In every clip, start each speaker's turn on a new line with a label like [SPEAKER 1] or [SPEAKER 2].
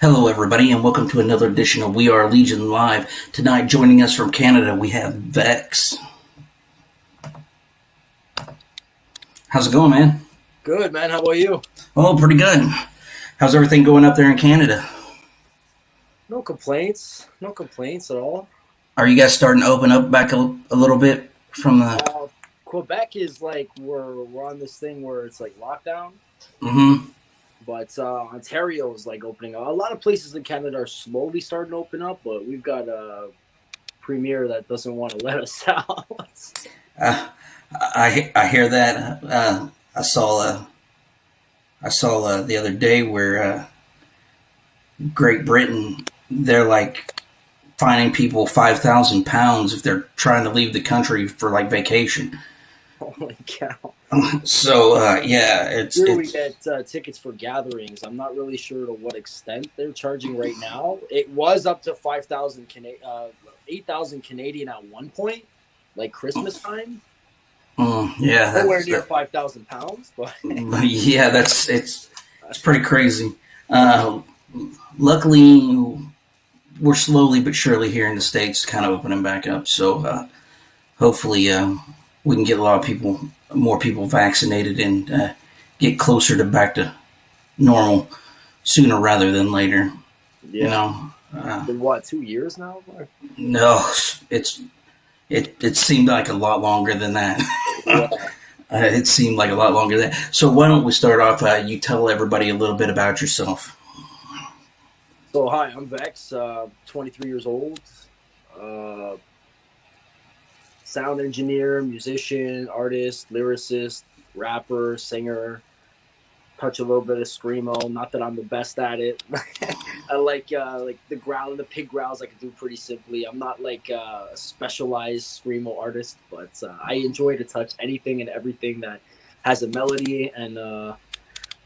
[SPEAKER 1] Hello, everybody, and welcome to another edition of We Are Legion Live. Tonight, joining us from Canada, we have Vex. How's it going, man?
[SPEAKER 2] Good, man. How about you?
[SPEAKER 1] Oh, pretty good. How's everything going up there in Canada?
[SPEAKER 2] No complaints. No complaints at all.
[SPEAKER 1] Are you guys starting to open up back a little bit from the?
[SPEAKER 2] Uh, Quebec is like we're on this thing where it's like lockdown,
[SPEAKER 1] Mm-hmm.
[SPEAKER 2] but Ontario is like opening up. A lot of places in Canada are slowly starting to open up, but we've got a premier that doesn't want to let us out.
[SPEAKER 1] Uh, I hear that. I saw the other day where Great Britain, they're like fining people £5,000 if they're trying to leave the country for like vacation.
[SPEAKER 2] Oh my god!
[SPEAKER 1] So yeah,
[SPEAKER 2] Here we
[SPEAKER 1] it's
[SPEAKER 2] get tickets for gatherings. I'm not really sure to what extent they're charging right now. It was up to 8,000 Canadian at one point, like Christmas time.
[SPEAKER 1] yeah,
[SPEAKER 2] Nowhere near 5,000 pounds, but
[SPEAKER 1] yeah, it's pretty crazy. Uh, Luckily, we're slowly but surely here in the States kind of opening back up. So hopefully, we can get a lot of people, more people vaccinated, and get closer to back to normal sooner rather than later. You
[SPEAKER 2] yeah.
[SPEAKER 1] know,
[SPEAKER 2] Been what, 2 years now?
[SPEAKER 1] no, it's it seemed like a lot longer than that.
[SPEAKER 2] Yeah.
[SPEAKER 1] It seemed like a lot longer than that. So why don't we start off? You tell everybody a little bit about yourself.
[SPEAKER 2] So hi, I'm Vex, 23 years old, uh, sound engineer, musician, artist, lyricist, rapper, singer. Touch a little bit of screamo. Not that I'm the best at it. I like the growl, the pig growls. I can do pretty simply. I'm not like a specialized screamo artist, but I enjoy to touch anything and everything that has a melody and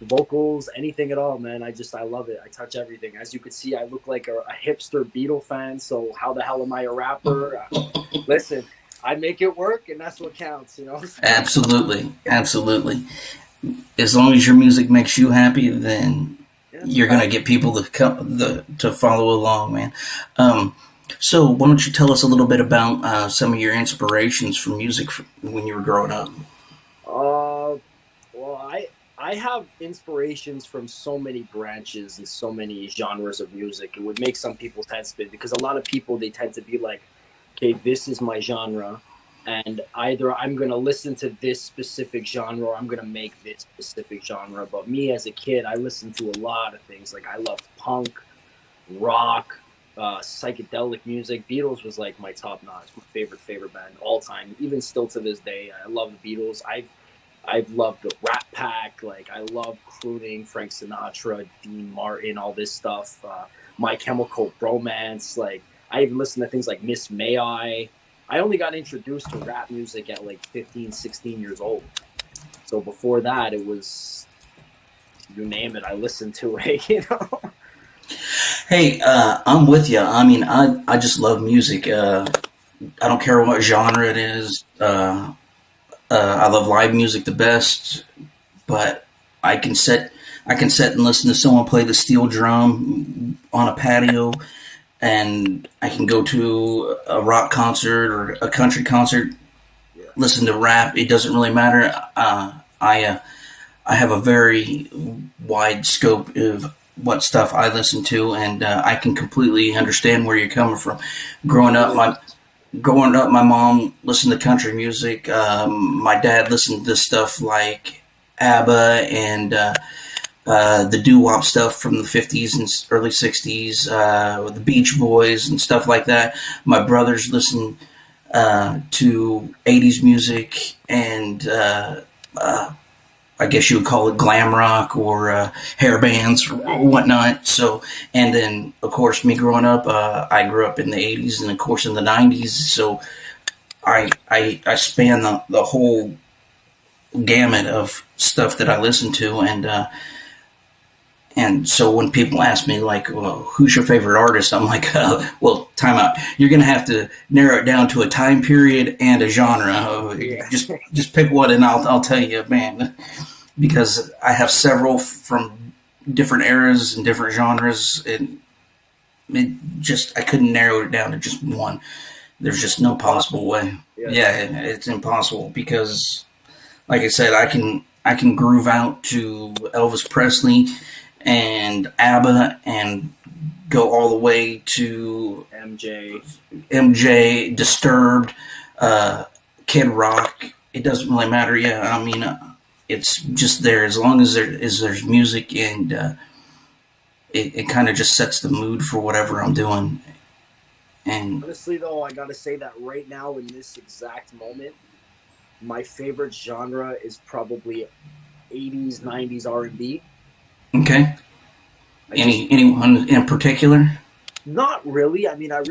[SPEAKER 2] vocals, anything at all, man. I love it. I touch everything. As you can see, I look like a hipster Beatle fan. So how the hell am I a rapper? Listen, I make it work, and that's what counts, you know.
[SPEAKER 1] Absolutely, absolutely. As long as your music makes you happy, then
[SPEAKER 2] Yeah,
[SPEAKER 1] you're gonna get people to to follow along, man. So why don't you tell us a little bit about some of your inspirations for music when you were growing up?
[SPEAKER 2] well, I have inspirations from so many branches and so many genres of music. It would make some people's heads spin because a lot of people they tend to be like, okay, this is my genre, and either I'm gonna listen to this specific genre or I'm gonna make this specific genre. But me as a kid, I listened to a lot of things. Like I loved punk, rock, psychedelic music. Beatles was like my top notch, my favorite band all time. Even still to this day, I love the Beatles. I've loved the Rat Pack. Like I love crooning, Frank Sinatra, Dean Martin, all this stuff. My Chemical Romance. Like I even listened to things like Miss May I only got introduced to rap music at like 15, 16 years old. So before that, it was you name it, I listened to it. You know.
[SPEAKER 1] Hey, I'm with you. I mean, I just love music. I don't care what genre it is. I love live music the best, but I can sit I can sit and listen to someone play the steel drum on a patio, and I can go to a rock concert or a country concert,
[SPEAKER 2] Yeah.
[SPEAKER 1] listen to rap. It doesn't really matter. I have a very wide scope of what stuff I listen to, and I can completely understand where you're coming from. Growing up,
[SPEAKER 2] Yeah.
[SPEAKER 1] my mom listened to country music. My dad listened to stuff like ABBA and the doo-wop stuff from the 50s and early 60s, with the Beach Boys and stuff like that. My brothers listened to 80s music and I guess you would call it glam rock or hair bands or whatnot. So, and then of course, me growing up, I grew up in the '80s and of course in the '90s. So I span the whole gamut of stuff that I listen to, and so when people ask me like, well, "Who's your favorite artist?" I'm like, "Well, time out. You're gonna have to narrow it down to a time period and a genre.
[SPEAKER 2] Yeah.
[SPEAKER 1] Just pick one, and I'll tell you, man." Because I have several from different eras and different genres. It just I couldn't narrow it down to just one. There's just no possible
[SPEAKER 2] Impossible.
[SPEAKER 1] way.
[SPEAKER 2] Yeah.
[SPEAKER 1] Yeah, it's impossible because, like I said, I can groove out to Elvis Presley and ABBA and go all the way to
[SPEAKER 2] MJ.
[SPEAKER 1] MJ, Disturbed, uh, Kid Rock. It doesn't really matter. Yeah, I mean, it's just there as long as there's music and it kind of just sets the mood for whatever I'm doing. And
[SPEAKER 2] Honestly, though, I gotta say that right now in this exact moment, my favorite genre is probably 80s, 90s R&B.
[SPEAKER 1] okay,
[SPEAKER 2] I just
[SPEAKER 1] anyone in particular?
[SPEAKER 2] not really. I mean, I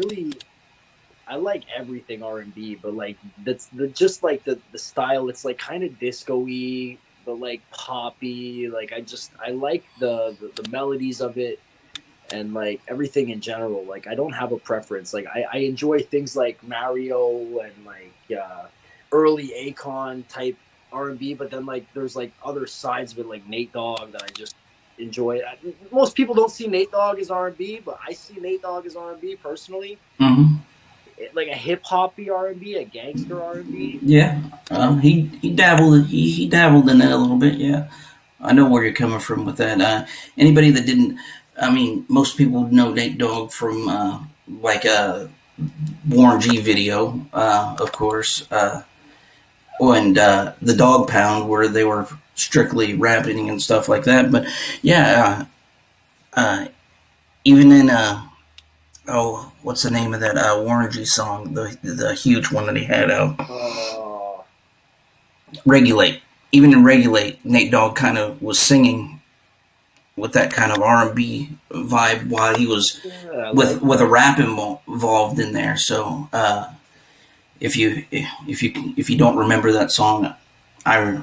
[SPEAKER 2] like everything R&B, but like that's the just like the style. It's like kind of disco-y, but like poppy. Like I like the melodies of it and like everything in general. Like I don't have a preference. Like I enjoy things like Mario and like early Akon type R&B, but then like there's like other sides of it like Nate Dogg that I just enjoy. Most people don't see Nate Dogg as R&B, but I see Nate Dogg as R&B personally.
[SPEAKER 1] Mm-hmm.
[SPEAKER 2] Like a hip hoppy R&B, a gangster R&B.
[SPEAKER 1] Yeah,
[SPEAKER 2] Like
[SPEAKER 1] he dabbled he dabbled in that a little bit. Yeah, I know where you're coming from with that. Anybody that didn't, I mean, most people know Nate Dogg from like a Warren G video, of course, and the Dog Pound, where they were strictly rapping and stuff like that. But yeah, even in oh, what's the name of that Warren G song? The huge one that he had out.
[SPEAKER 2] uh,
[SPEAKER 1] Regulate. Even in Regulate, Nate Dogg kind of was singing with that kind of R&B vibe while he was
[SPEAKER 2] yeah,
[SPEAKER 1] with a rap involved in there. So if you don't remember that song, I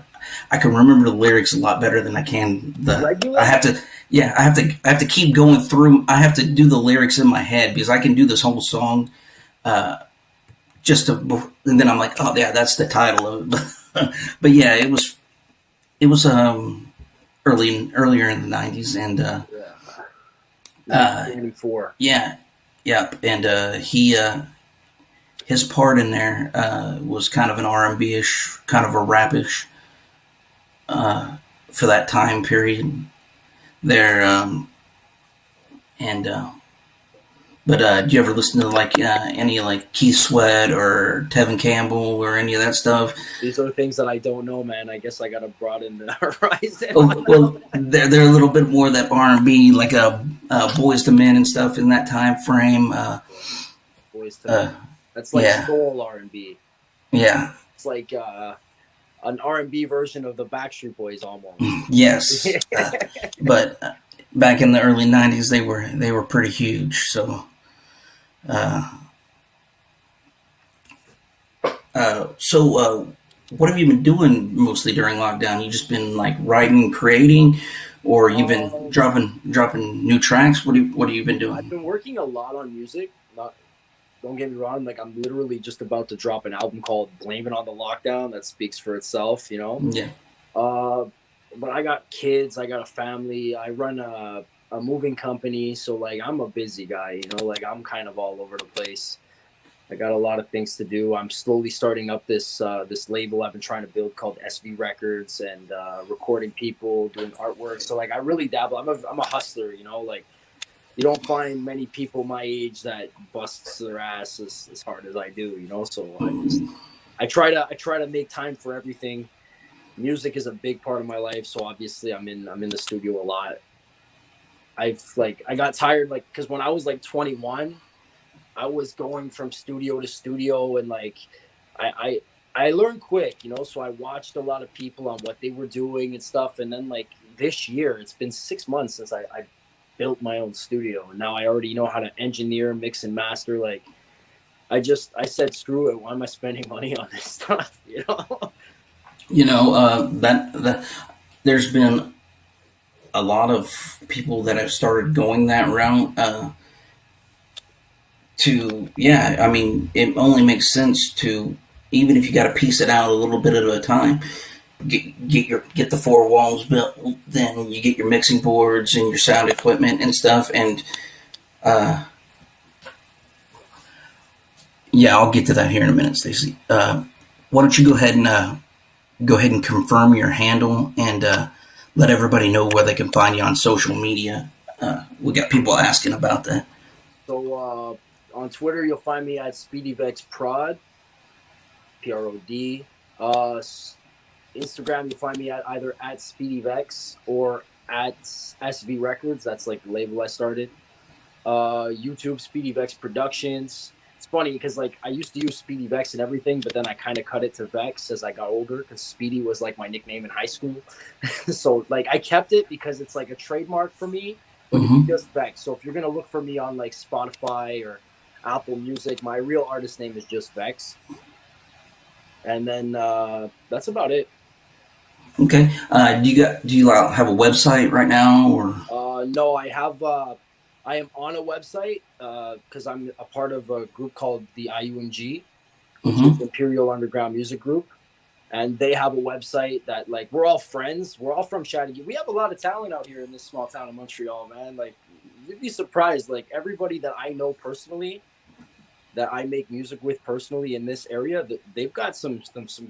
[SPEAKER 1] I can remember the lyrics a lot better than I can the. I
[SPEAKER 2] Regulate.
[SPEAKER 1] have to yeah I have to keep going through. I have to do the lyrics in my head because I can do this whole song uh, just to, and then I'm like, oh yeah, that's the title of it. But yeah, it was earlier in the '90s, and
[SPEAKER 2] Yeah,
[SPEAKER 1] uh,
[SPEAKER 2] 1994.
[SPEAKER 1] yeah, yeah, and he his part in there was kind of an R&B ish, kind of a rapish for that time period there. And but do you ever listen to like any like Keith Sweat or Tevin Campbell or any of that stuff?
[SPEAKER 2] These are things that I don't know, man. I guess I gotta broaden the horizon on
[SPEAKER 1] Oh, well, they're a little bit more that R&B, like Boys to Men and stuff in that time frame.
[SPEAKER 2] Boys to Men.
[SPEAKER 1] Uh,
[SPEAKER 2] That's like
[SPEAKER 1] yeah,
[SPEAKER 2] soul R&B.
[SPEAKER 1] yeah,
[SPEAKER 2] It's like an R&B version of the Backstreet Boys almost.
[SPEAKER 1] yes. But back in the early '90s, they were pretty huge. So, uh, what have you been doing mostly during lockdown? You just been like writing, creating, or you've been
[SPEAKER 2] um,
[SPEAKER 1] dropping new tracks? What have you been
[SPEAKER 2] I've
[SPEAKER 1] doing?
[SPEAKER 2] been working a lot on music. Not Don't get me wrong. Like I'm literally just about to drop an album called "Blame It on the Lockdown." That speaks for itself, you know.
[SPEAKER 1] Yeah.
[SPEAKER 2] Uh, but I got kids. I got a family. I run a moving company, so like I'm a busy guy, you know. Like I'm kind of all over the place. I got a lot of things to do. I'm slowly starting up this label I've been trying to build called SV Records, and recording people, doing artwork. So like I really dabble. I'm a hustler, you know. Like you don't find many people my age that busts their ass as hard as I do, you know. So I try to make time for everything. Music is a big part of my life, so obviously I'm in the studio a lot. I got tired like because when I was like 21, I was going from studio to studio, and like I I learned quick, you know. So I watched a lot of people on what they were doing and stuff, and then like this year, it's been 6 months since I built my own studio, and now I already know how to engineer, mix, and master. Like I said, screw it. Why am I spending money on this stuff? You know?
[SPEAKER 1] That there's been a lot of people that have started going that route. To yeah, I mean, it only makes sense to even if you got to piece it out a little bit at a time. get the four walls built. Then you get your mixing boards and your sound equipment and stuff. And uh, yeah, I'll get to that here in a minute, Stacy. Why don't you go ahead and confirm your handle and let everybody know where they can find you on social media. We got people asking about that.
[SPEAKER 2] So on Twitter, you'll find me at SpeedyVexProd, PROD. Instagram, you'll find me at either at SpeedyVex or at SV Records. That's like the label I started. YouTube, SpeedyVex Productions. It's funny because like I used to use Speedy Vex and everything, but then I kind of cut it to Vex as I got older because Speedy was like my nickname in high school. So like I kept it because it's like a trademark for me, but
[SPEAKER 1] Mm-hmm.
[SPEAKER 2] it's just Vex. So if you're gonna look for me on like Spotify or Apple Music, my real artist name is just Vex. And then that's about it.
[SPEAKER 1] Okay. Do you have a website right now or?
[SPEAKER 2] No, I have. I am on a website because I'm a part of a group called the IUMG, which is
[SPEAKER 1] Mm-hmm.
[SPEAKER 2] Imperial Underground Music Group, and they have a website that like we're all friends. We're all from Chattagy. We have a lot of talent out here in this small town of Montreal, man. Like you'd be surprised. Like everybody that I know personally, that I make music with personally in this area, they've got some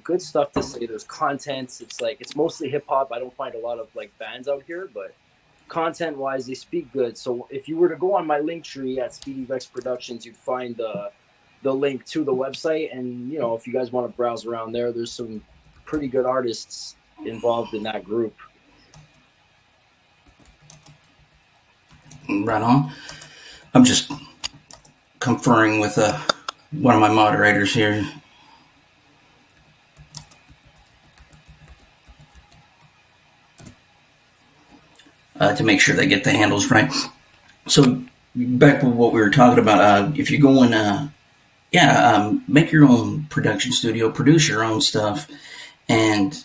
[SPEAKER 2] good stuff to say. There's content. It's like it's mostly hip hop. I don't find a lot of like bands out here, but content wise, they speak good. So if you were to go on my link tree at Speedy Vex Productions, you'd find the link to the website. And you know, if you guys want to browse around there, there's some pretty good artists involved in that group.
[SPEAKER 1] Right on. I'm just conferring with one of my moderators here. To make sure they get the handles right. So back to what we were talking about. If you're going, make your own production studio, produce your own stuff, and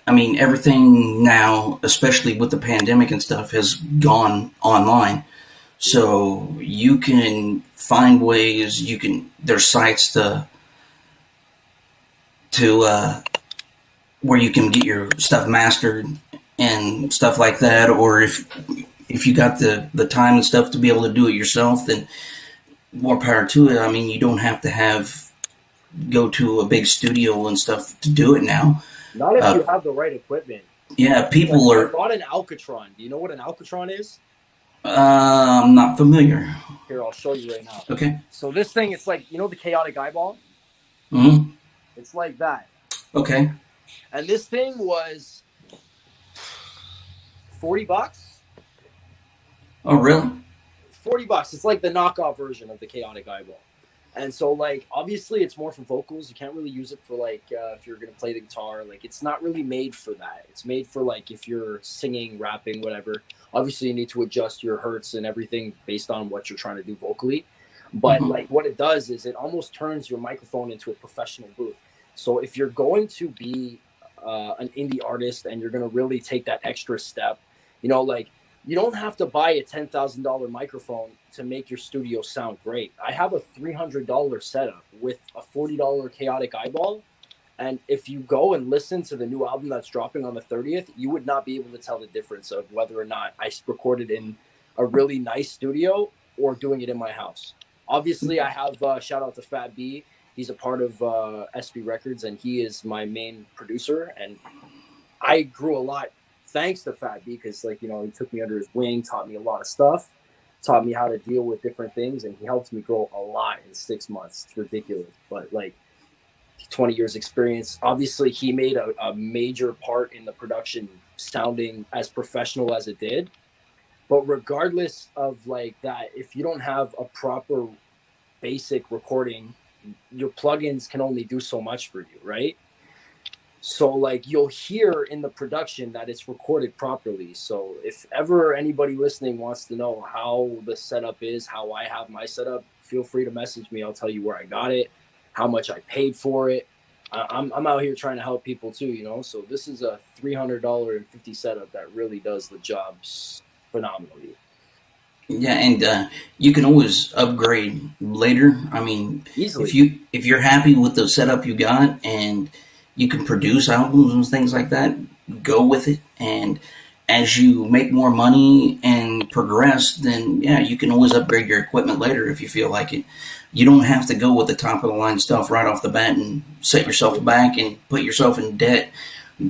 [SPEAKER 1] I mean everything now, especially with the pandemic and stuff, has gone online. So you can find ways. There's sites to where you can get your stuff mastered and stuff like that. Or if you got the time and stuff to be able to do it yourself, then more power to it. I mean, you don't have to go to a big studio and stuff to do it now.
[SPEAKER 2] Not if you have the right equipment.
[SPEAKER 1] Yeah, people
[SPEAKER 2] I
[SPEAKER 1] are.
[SPEAKER 2] bought an Alcatron. Do you know what an Alcatron is?
[SPEAKER 1] I'm not familiar.
[SPEAKER 2] Here, I'll show you right now.
[SPEAKER 1] Okay.
[SPEAKER 2] So this thing, it's like, you know the chaotic eyeball?
[SPEAKER 1] Mm-hmm.
[SPEAKER 2] It's like that.
[SPEAKER 1] Okay.
[SPEAKER 2] And this thing was $40.
[SPEAKER 1] Oh, really?
[SPEAKER 2] $40. It's like the knockoff version of the chaotic eyeball. And so like obviously it's more for vocals. You can't really use it for like if you're gonna play the guitar. Like it's not really made for that. It's made for like if you're singing, rapping, whatever. Obviously you need to adjust your hertz and everything based on what you're trying to do vocally. But like what it does is it almost turns your microphone into a professional booth. So if you're going to be an indie artist and you're gonna really take that extra step, you know, like you don't have to buy a $10,000 microphone to make your studio sound great. I have a $300 setup with a $40 chaotic eyeball. And if you go and listen to the new album that's dropping on the 30th, you would not be able to tell the difference of whether or not I recorded in a really nice studio or doing it in my house. Obviously, I have shout out to Fat B. He's a part of SV Records, and he is my main producer. And I grew a lot thanks to Fat B because, like, you know, he took me under his wing, taught me a lot of stuff, taught me how to deal with different things, and he helped me grow a lot in 6 months. It's ridiculous, but like 20 years experience. Obviously, he made a major part in the production sounding as professional as it did. But regardless of like that, if you don't have a proper basic recording, your plugins can only do so much for you, right? So like you'll hear in the production that it's recorded properly. So if ever anybody listening wants to know how the setup is, how I have my setup, feel free to message me. I'll tell you where I got it, how much I paid for it. I'm out here trying to help people too, you know. So this is a $300.50 setup that really does the job phenomenally.
[SPEAKER 1] Yeah, and you can always upgrade later. I mean,
[SPEAKER 2] Easily.
[SPEAKER 1] if you're happy with the setup you got, and you can produce albums and things like that. Go with it, and as you make more money and progress, then yeah, you can always upgrade your equipment later if you feel like it. You don't have to go with the top of the line stuff right off the bat and set yourself back and put yourself in debt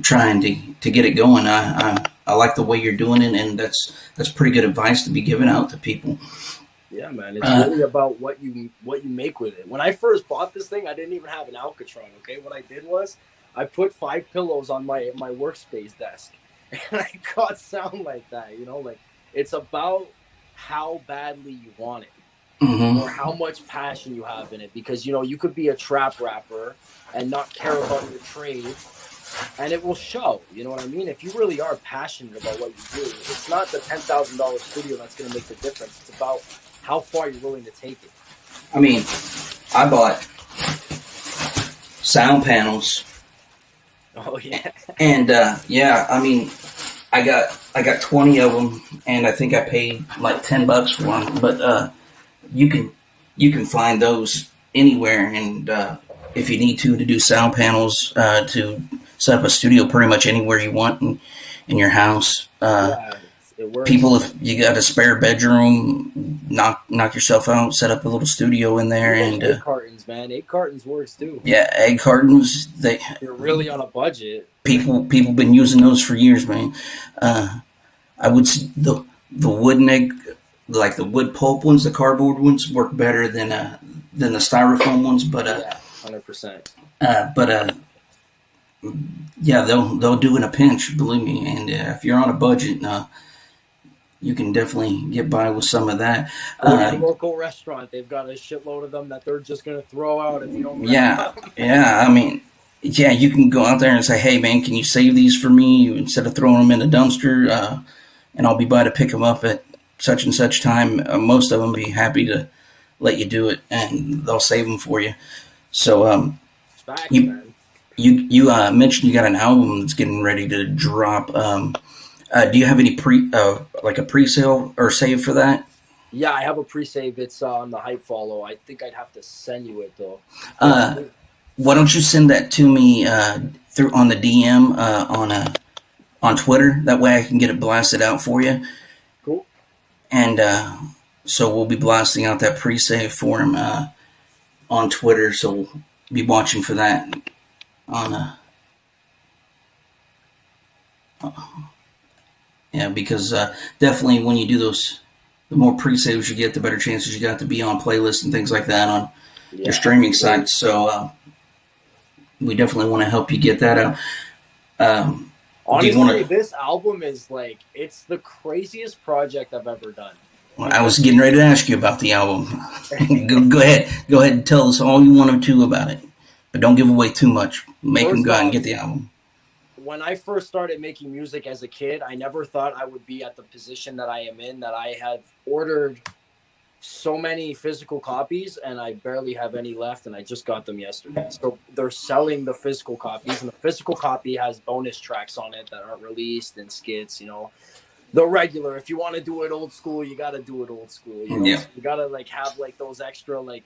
[SPEAKER 1] trying to get it going. I like the way you're doing it, and that's pretty good advice to be giving out to people.
[SPEAKER 2] Yeah, man, it's
[SPEAKER 1] Uh,
[SPEAKER 2] really about what you make with it. When I first bought this thing, I didn't even have an Alcatron. Okay, what I did was I put 5 pillows on my workspace desk, and I got sound like that. Like it's about how badly you want it or
[SPEAKER 1] mhm.
[SPEAKER 2] how much passion you have in it. Because you could be a trap rapper and not care about your trade, and it will show. You know what I mean? If you really are passionate about what you do, it's not the $10,000 studio that's going to make the difference. It's about how far you're willing to take it.
[SPEAKER 1] I mean, I bought sound panels,
[SPEAKER 2] Oh yeah.
[SPEAKER 1] and yeah, I mean, I got 20 of them, and I think I paid like $10 for them. But you can you can find those anywhere, and if you need to do sound panels to set up a studio pretty much anywhere you want in your house.
[SPEAKER 2] Yeah, it works.
[SPEAKER 1] People, if you got a spare bedroom, knock yourself out, set up a little studio in there,
[SPEAKER 2] Even
[SPEAKER 1] and
[SPEAKER 2] 8 cartons, man. 8 cartons works too.
[SPEAKER 1] yeah, egg cartons. They
[SPEAKER 2] You're really on a budget.
[SPEAKER 1] people been using those for years, man. I would the wooden egg, like the wood pulp ones, the cardboard ones, work better than the styrofoam ones.
[SPEAKER 2] Yeah, 100%.
[SPEAKER 1] But yeah, they'll do in a pinch, believe me. And if you're on a budget, you can definitely get by with some of that.
[SPEAKER 2] Go to your local restaurant. They've got a shitload of them that they're just gonna throw out if you don't grab
[SPEAKER 1] Yeah,
[SPEAKER 2] them.
[SPEAKER 1] yeah. I mean, yeah, you can go out there and say, "Hey, man, can you save these for me instead of throwing them in a dumpster?" And I'll be by to pick them up at such and such time. Most of them be happy to let you do it, and they'll save them for you. So,
[SPEAKER 2] Facts,
[SPEAKER 1] you
[SPEAKER 2] man.
[SPEAKER 1] you mentioned you got an album that's getting ready to drop. Do you have any like a pre-sale or save for that?
[SPEAKER 2] Yeah, I have a pre-save. It's on the Hype follow. I think I'd have to send you it though. But
[SPEAKER 1] Uh, why don't you send that to me through on the DM on Twitter? That way I can get it blasted out for you,
[SPEAKER 2] cool.
[SPEAKER 1] and so we'll be blasting out that pre-save for him on Twitter. So we'll be watching for that on yeah, because definitely when you do those, the more pre-saves you get, the better chances you got to be on playlists and things like that on your
[SPEAKER 2] Yeah,
[SPEAKER 1] streaming
[SPEAKER 2] absolutely.
[SPEAKER 1] sites. So we definitely want to help you get that out. Do you want
[SPEAKER 2] Honestly,
[SPEAKER 1] to?
[SPEAKER 2] this album is like it's the craziest project I've ever done
[SPEAKER 1] Well, I
[SPEAKER 2] because
[SPEAKER 1] was getting ready to ask you about the album. Go ahead. Go ahead and tell us all you want to about it. But don't give away too much. Make them
[SPEAKER 2] first
[SPEAKER 1] go out and
[SPEAKER 2] off,
[SPEAKER 1] get the album.
[SPEAKER 2] when I first started making music as a kid, I never thought I would be at the position that I am in, that I have ordered so many physical copies and I barely have any left, and I just got them yesterday. So they're selling the physical copies, and the physical copy has bonus tracks on it that aren't released and skits. The regular, if you want to do it old school, you got to do it old school.
[SPEAKER 1] Yeah.
[SPEAKER 2] So you got to like have like those extra like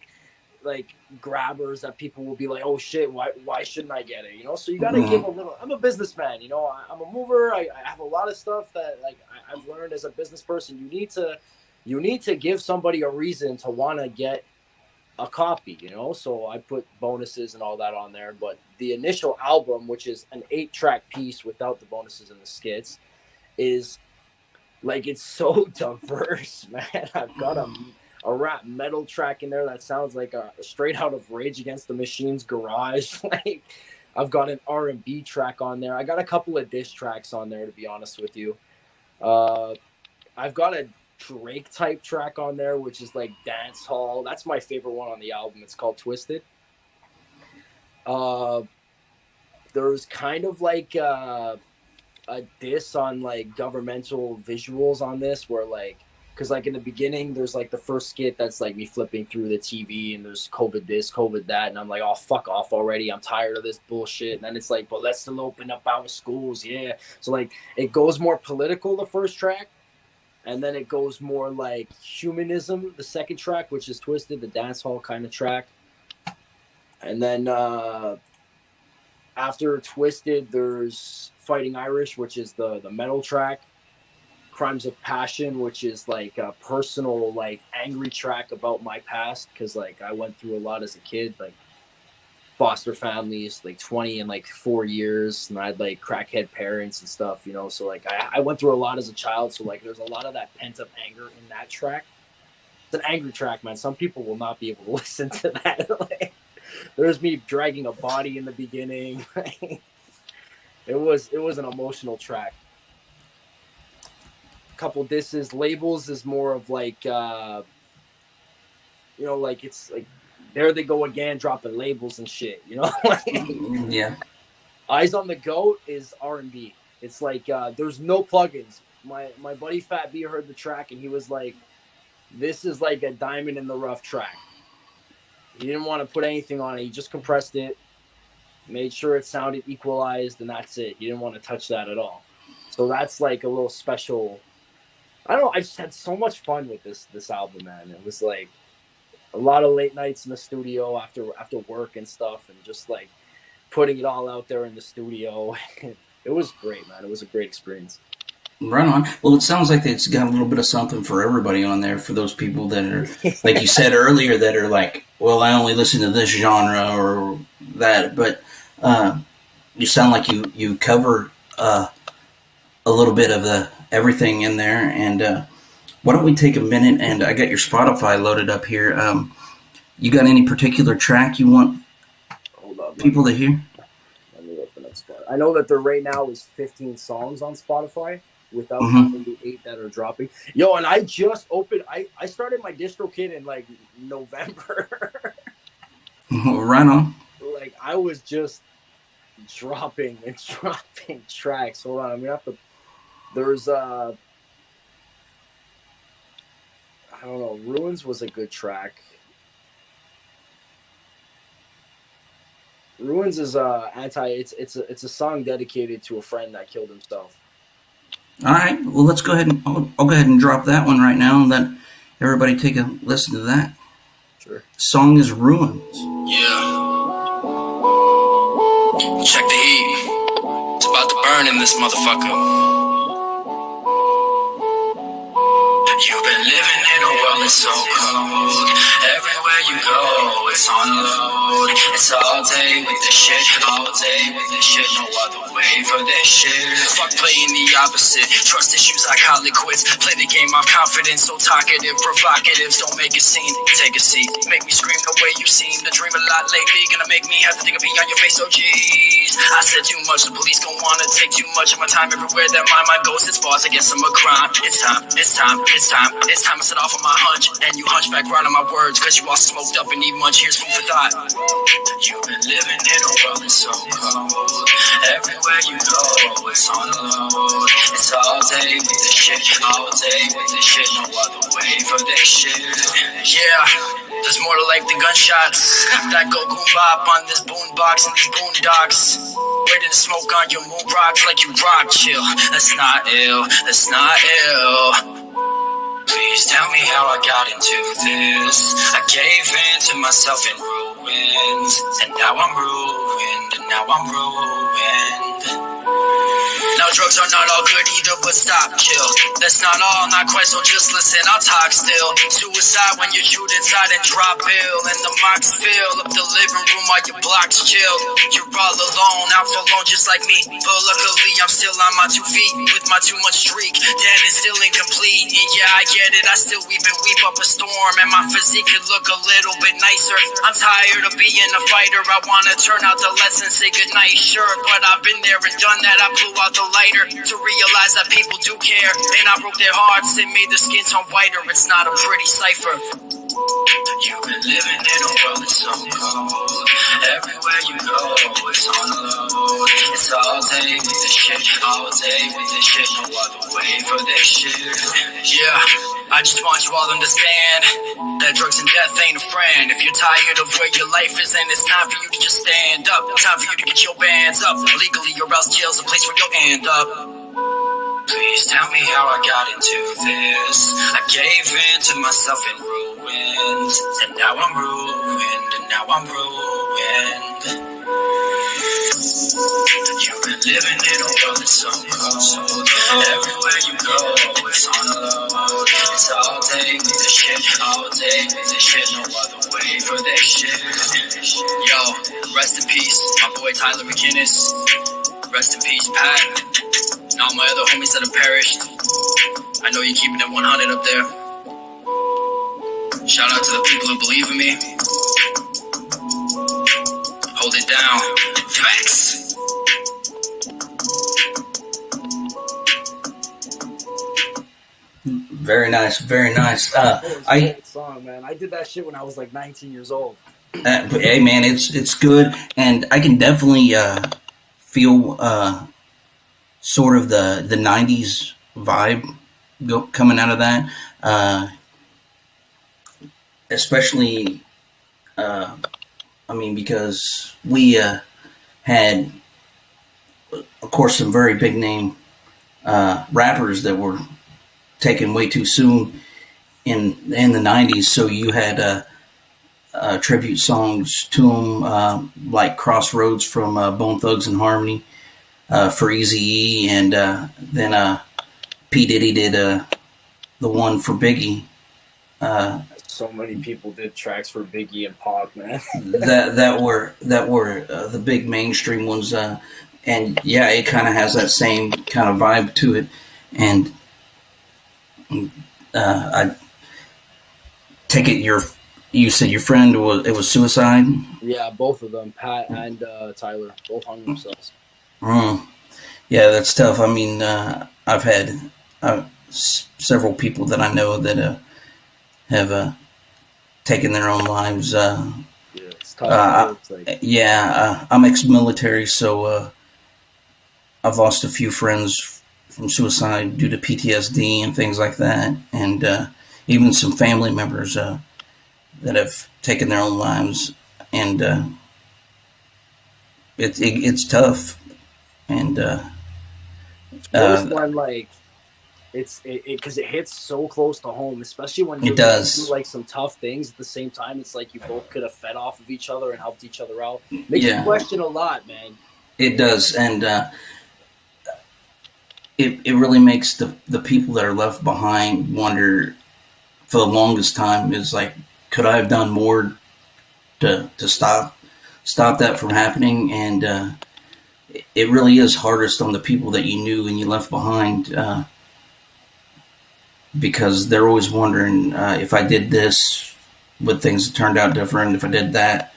[SPEAKER 2] grabbers that people will be like, oh shit, why shouldn't I get it? So you got to give a little. I'm a businessman, I'm a mover. I have a lot of stuff that like I've learned as a business person. You need to give somebody a reason to want to get a copy. So I put bonuses and all that on there. But the initial album, which is an 8-track piece without the bonuses and the skits, is like it's so diverse, man. I've got a rap metal track in there that sounds like a straight out of Rage Against the Machine's garage. Like I've got an R&B track on there. I got a couple of diss tracks on there, to be honest with you. Uh, I've got a Drake type track on there, which is like dance hall. That's my favorite one on the album. It's called Twisted. Uh, there's kind of like a diss on like governmental visuals on this, where like, because like in the beginning there's like the first skit that's like me flipping through the TV and there's COVID this, COVID that, and I'm like, oh fuck off already, I'm tired of this bullshit. And then it's like, but let's still open up our schools, yeah. So like it goes more political, the first track, and then it goes more like humanism, the second track, which is Twisted, the dance hall kind of track. And then After Twisted, there's Fighting Irish, which is the metal track. Crimes of Passion, which is like a personal, like angry track about my past, because like I went through a lot as a kid, like foster families, like 20 and like 4 years, and I had like crackhead parents and stuff, you know. So like I went through a lot as a child. So like there's a lot of that pent up anger in that track. It's an angry track, man. Some people will not be able to listen to that. Like, there's me dragging a body in the beginning. It was an emotional track. Couple disses. Labels is more of like you know, like it's like there they go again dropping labels and shit, you know.
[SPEAKER 1] Yeah.
[SPEAKER 2] Eyes on the Goat is R&B. It's like there's no plugins. My buddy Fat B heard the track and he was like, this is like a diamond in the rough track. He didn't want to put anything on it. He just compressed it, made sure it sounded equalized, and that's it. He didn't want to touch that at all. So that's like a little special. I don't know. I just had so much fun with this album, man. It was like a lot of late nights in the studio after work and stuff, and just like putting it all out there in the studio. It was great, man. It was a great experience.
[SPEAKER 1] Right on. Well, it sounds like it's got a little bit of something for everybody on there, for those people that are, like you said earlier, that are like, well, I only listen to this genre or that. But you sound like you cover a little bit of the everything in there. And why don't we take a minute? And I got your Spotify loaded up here. You got any particular track you want people to hear?
[SPEAKER 2] Let me open up Spotify. I know that there right now is 15 songs on Spotify, without counting the 8 that are dropping. Yo, and I just opened. I started my DistroKid in like November.
[SPEAKER 1] Right on.
[SPEAKER 2] Like I was just dropping tracks. Hold on, I'm gonna have to. There's I don't know. Ruins was a good track. Ruins is It's a song dedicated to a friend that killed himself.
[SPEAKER 1] All right. Well, let's go ahead and I'll go ahead and drop that one right now and let everybody take a listen to that.
[SPEAKER 2] Sure.
[SPEAKER 1] Song is Ruins.
[SPEAKER 3] Yeah. Check the heat. It's about to burn in this motherfucker. You've been living in a world that's so cold. Everywhere you go, it's on load. It's all day with this shit, all day with this shit. No other way for this shit. Fuck playing the opposite. Trust issues like Hollyquits. Play the game off confidence, so talkative, provocatives. Don't make a scene, take a seat. Make me scream the way you seem to dream a lot lately. Gonna make me have to think of being on your face, oh jeez. I said too much, the police gon' wanna take too much of my time. Everywhere that my mind goes, it's bars, I guess I'm a crime. It's time, it's time, it's time. It's time to set off on my hunch. And you hunch back right on my words, cause you all smoked up and need much. Here's food for thought. You've been living in a world that's so cold. Everywhere you go, it's on load. It's all day with this shit, all day with this shit. No other way for this shit. Yeah, there's more to life than gunshots that go boom bop on this boombox and these boondocks. Waiting to smoke on your moon rocks like you rock. Chill, that's not ill, that's not ill. Please tell me how I got into this. I gave in to myself in ruins, and now I'm ruined, and now I'm ruined. Now drugs are not all good either, but stop, chill. That's not all, not quite, so just listen, I'll talk still. Suicide when you shoot inside and drop ill, and the mocks fill up the living room while your blocks chill. You're all alone, out for alone just like me. But luckily I'm still on my 2 feet, with my too much streak, dead and still incomplete. And yeah, I get it, I still weep and weep up a storm, and my physique could look a little bit nicer. I'm tired of being a fighter, I wanna turn out the lights and say goodnight, sure. But I've been there and done that, I blew out the lighter to realize that people do care, and I broke their hearts and made their skin turn whiter. It's not a pretty cipher. You've been living in a world that's so cold. Everywhere you go, it's on load. It's all day with this shit, all day with this shit. No other way for this shit. Yeah, I just want you all to understand that drugs and death ain't a friend. If you're tired of where your life is, then it's time for you to just stand up. Time for you to get your bands up. Legally, or else jail's a place where you'll end up. Please tell me how I got into this. I gave in to myself in ruins, and now I'm ruined, and now I'm ruined. You've been living in a world that's so cold. Everywhere you go, it's on the load. It's all day with this shit, all day with this shit. No other way for this shit. Yo, rest in peace, my boy Tyler McInnes. Rest in peace, Pat. And all my other homies that have perished. I know you're keeping it 100 up there. Shout out to the people who believe in me. Hold it down. Facts.
[SPEAKER 1] Very nice, very nice.
[SPEAKER 2] Great song, man. I did that shit when I was like 19 years old.
[SPEAKER 1] Hey man, it's good, and I can definitely feel sort of the '90s vibe coming out of that, especially. I mean, because we had, of course, some very big name rappers that were taken way too soon in the '90s. So you had tribute songs to them, like "Crossroads" from Bone Thugs and Harmony for Eazy-E, and then P Diddy did the one for Biggie.
[SPEAKER 2] So many people did tracks for Biggie and Pac, man.
[SPEAKER 1] that were the big mainstream ones, and yeah, it kind of has that same kind of vibe to it. And I take it you said your friend was suicide.
[SPEAKER 2] Yeah, both of them, Pat and Tyler, both hung themselves.
[SPEAKER 1] Yeah, that's tough. I mean, I've had several people that I know that have taken their own lives.
[SPEAKER 2] Yeah, it's tough.
[SPEAKER 1] I'm ex-military, so I've lost a few friends from suicide due to PTSD and things like that, and even some family members that have taken their own lives, and it's tough. And
[SPEAKER 2] worse when like it's because it hits so close to home, especially when you
[SPEAKER 1] do
[SPEAKER 2] like some tough things at the same time. It's like you both could have fed off of each other and helped each other out. Makes you question a lot, man.
[SPEAKER 1] It does, and it really makes the people that are left behind wonder. For the longest time, is like, could I have done more to stop that from happening? And it really is hardest on the people that you knew and you left behind, because they're always wondering, if I did this, would things have turned out different? If I did that,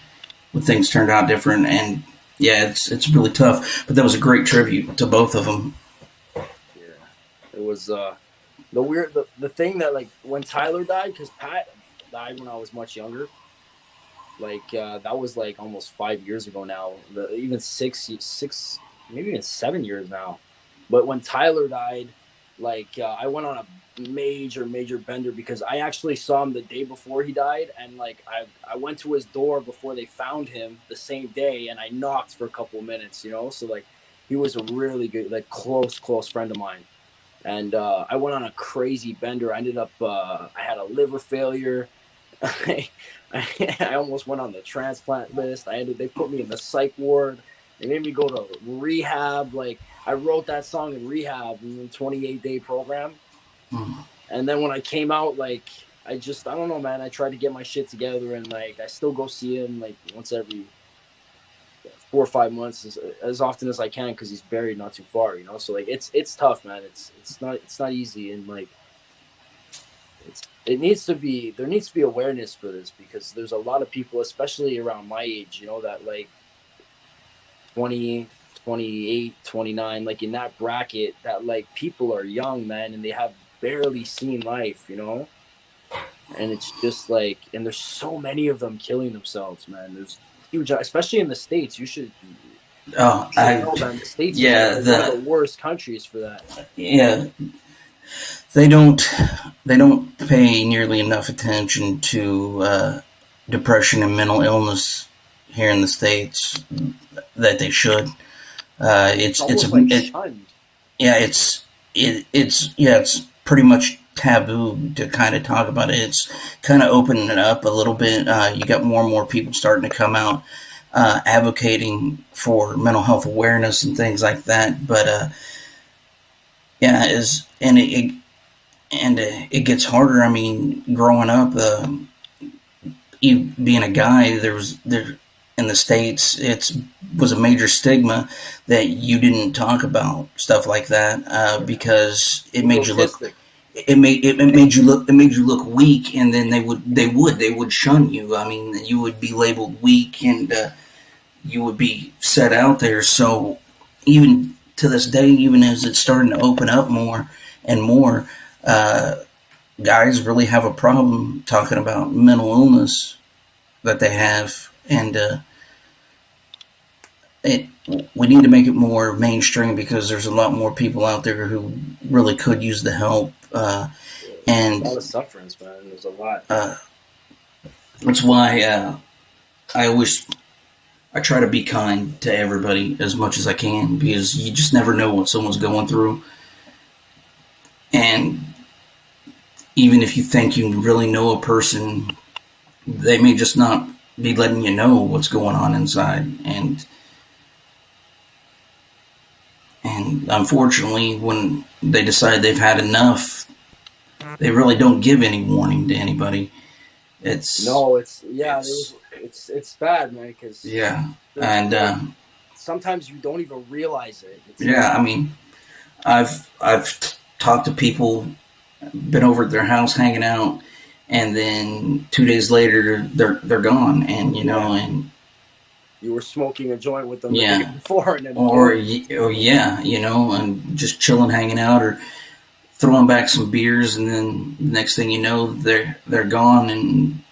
[SPEAKER 1] would things turn out different? And yeah, it's really tough. But that was a great tribute to both of them.
[SPEAKER 2] Yeah, it was the thing that, like, when Tyler died, because Pat died when I was much younger. Like that was like almost 5 years ago now. Even six, maybe even 7 years now. But when Tyler died, like I went on a major bender because I actually saw him the day before he died, and like I went to his door before they found him the same day, and I knocked for a couple of minutes, you know. So like he was a really good, like close friend of mine, and I went on a crazy bender. I ended up I had a liver failure. I almost went on the transplant list. They put me in the psych ward. They made me go to rehab. Like I wrote that song in rehab in the 28-day program. And then when I came out, like I don't know, man. I tried to get my shit together, and like I still go see him like once every 4 or 5 months, as often as I can, because he's buried not too far, you know. So like it's tough, man. It's not easy, and like there needs to be awareness for this, because there's a lot of people, especially around my age, you know, that like 20, 28, 29, like in that bracket, that like people are young, man, and they have barely seen life, you know. And it's just like, and there's so many of them killing themselves, man. There's huge, especially in the States. You should know, man. The States are one of the worst countries for that.
[SPEAKER 1] Yeah. They don't pay nearly enough attention to depression and mental illness here in the States that they should. It's pretty much taboo to kind of talk about it. It's kind of opening it up a little bit. You got more and more people starting to come out. advocating for mental health awareness and things like that. But yeah, is and it gets harder. I mean, growing up, being a guy, there in the States, it was a major stigma that you didn't talk about stuff like that because it made you look. It made you look weak, and then they would shun you. I mean, you would be labeled weak, and you would be set out there. So even to this day, even as it's starting to open up more and more, guys really have a problem talking about mental illness that they have, and we need to make it more mainstream because there's a lot more people out there who really could use the help. And
[SPEAKER 2] a lot of sufferance, man. There's a lot.
[SPEAKER 1] That's why I try to be kind to everybody as much as I can, because you just never know what someone's going through. And even if you think you really know a person, they may just not be letting you know what's going on inside. And unfortunately, when they decide they've had enough, they really don't give any warning to anybody. It's bad, man. Because and
[SPEAKER 2] sometimes you don't even realize it.
[SPEAKER 1] I mean, I've talked to people, been over at their house hanging out, and then 2 days later they're gone, and and
[SPEAKER 2] you were smoking a joint with them
[SPEAKER 1] the
[SPEAKER 2] day before, and then
[SPEAKER 1] and just chilling, hanging out, or throwing back some beers, and then the next thing you know, they're gone. And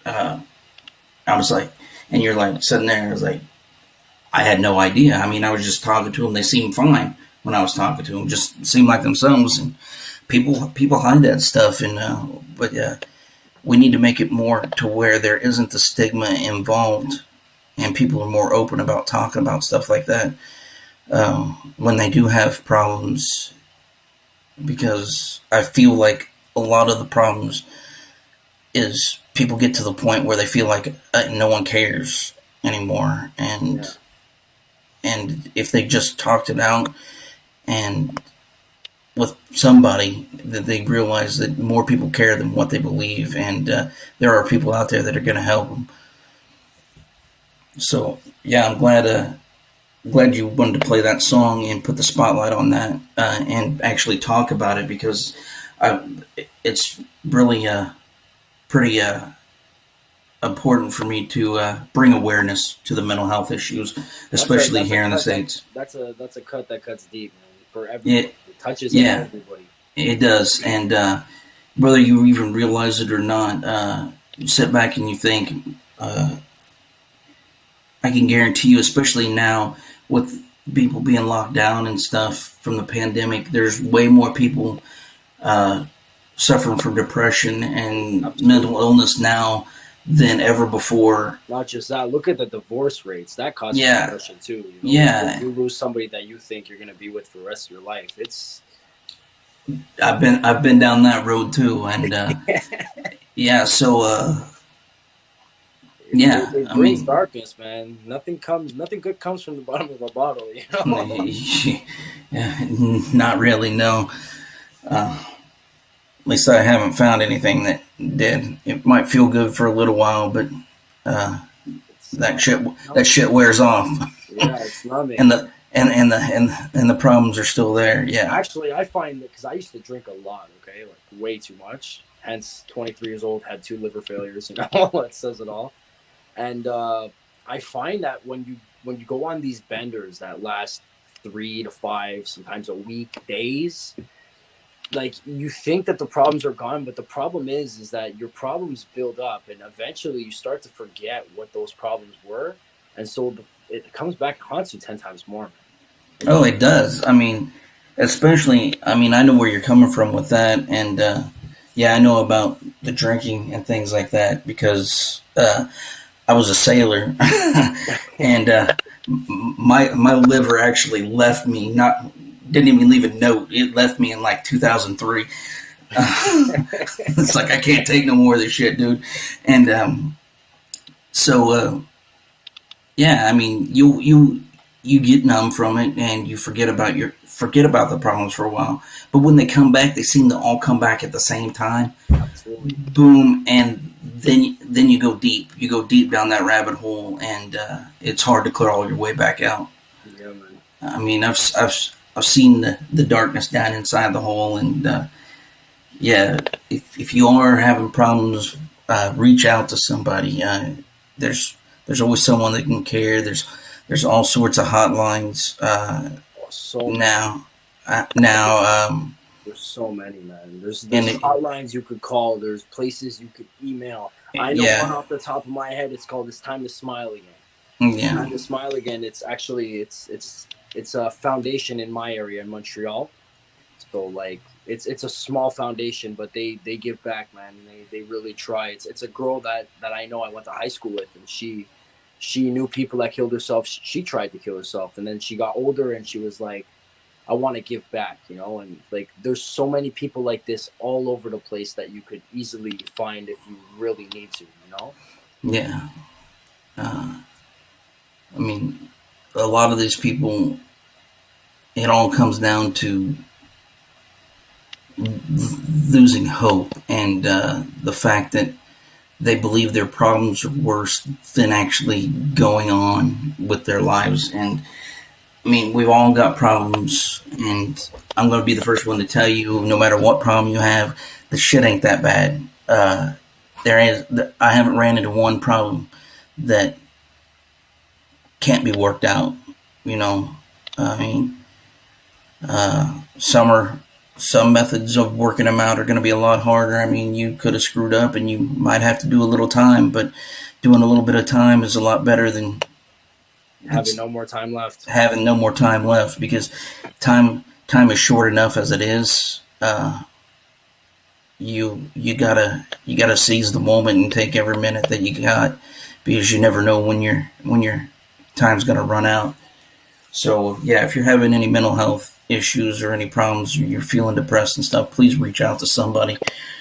[SPEAKER 1] I was like, and you're like sitting there, I was like, I had no idea. I mean, I was just talking to them. They seemed fine when I was talking to them, just seemed like themselves. And people hide that stuff. And but we need to make it more to where there isn't the stigma involved, and people are more open about talking about stuff like that when they do have problems. Because I feel like a lot of the problems is people get to the point where they feel like no one cares anymore, and if they just talked it out and with somebody, that they realize that more people care than what they believe, and there are people out there that are going to help them. So yeah, I'm glad you wanted to play that song and put the spotlight on that and actually talk about it, because it's really pretty important for me to bring awareness to the mental health issues, especially here in the States.
[SPEAKER 2] That's a cut that cuts deep, man, for everybody. It touches everybody.
[SPEAKER 1] It does, and whether you even realize it or not, you sit back and you think, I can guarantee you, especially now with people being locked down and stuff from the pandemic, there's way more people suffering from depression and mental illness now than ever before.
[SPEAKER 2] Not just that, look at the divorce rates. That causes depression too. If you lose somebody that you think you're going to be with for the rest of your life, it's...
[SPEAKER 1] I've been down that road too, and
[SPEAKER 2] it brings darkness, man. Nothing good comes from the bottom of a bottle,
[SPEAKER 1] Not really, no. At least I haven't found anything that did. It might feel good for a little while, but that shit wears off.
[SPEAKER 2] Yeah, it's numbing.
[SPEAKER 1] and the problems are still there. Yeah.
[SPEAKER 2] Actually, I find that, because I used to drink a lot, okay, like way too much. Hence, 23 years old, had 2 liver failures. That says it all. And I find that when you go on these benders that last 3 to 5, sometimes a week, days, like, you think that the problems are gone, but the problem is that your problems build up, and eventually you start to forget what those problems were, and so it comes back and haunts you 10 times more.
[SPEAKER 1] Oh, it does. I mean, especially, I know where you're coming from with that, and I know about the drinking and things like that, because I was a sailor, and my liver actually left me. Didn't even leave a note. It left me in like 2003. It's like, I can't take no more of this shit, dude. And so Yeah, I mean, you get numb from it, and you forget about the problems for a while. But when they come back, they seem to all come back at the same time.
[SPEAKER 2] Absolutely.
[SPEAKER 1] Boom, and then you go deep. You go deep down that rabbit hole, and it's hard to clear all your way back out.
[SPEAKER 2] Yeah, man.
[SPEAKER 1] I mean, I've seen the darkness down inside the hole, and yeah, if you are having problems, reach out to somebody. There's there's always someone that can care. There's all sorts of hotlines
[SPEAKER 2] Oh, so many.
[SPEAKER 1] now. Now,
[SPEAKER 2] There's so many, man.
[SPEAKER 1] and
[SPEAKER 2] There's hotlines you could call. There's places you could email. I know one
[SPEAKER 1] yeah,
[SPEAKER 2] off the top of my head. It's called "It's Time to Smile Again."
[SPEAKER 1] yeah,
[SPEAKER 2] Time to Smile Again. It's actually it's a foundation in my area in Montreal. So like it's a small foundation, but they give back, man. And they really try. It's a girl that I know I went to high school with, and she knew people that killed herself. She tried to kill herself, and then she got older, and she was like, I want to give back, you know. And like there's so many people like this all over the place that you could easily find if you really need to, you know.
[SPEAKER 1] yeah. Uh, I mean, a lot of these people, it all comes down to losing hope and the fact that they believe their problems are worse than actually going on with their lives. And I mean, we've all got problems, and I'm going to be the first one to tell you, no matter what problem you have, the shit ain't that bad. There is, I haven't ran into one problem that can't be worked out. You know, I mean, some methods of working them out are going to be a lot harder. I mean, you could have screwed up, and you might have to do a little time, but doing a little bit of time is a lot better than
[SPEAKER 2] Having no more time left.
[SPEAKER 1] having no more time left, because time is short enough as it is. You gotta seize the moment and take every minute that you got, because you never know when your time's gonna run out. So yeah, if you're having any mental health issues or any problems, you're feeling depressed and stuff, please reach out to somebody.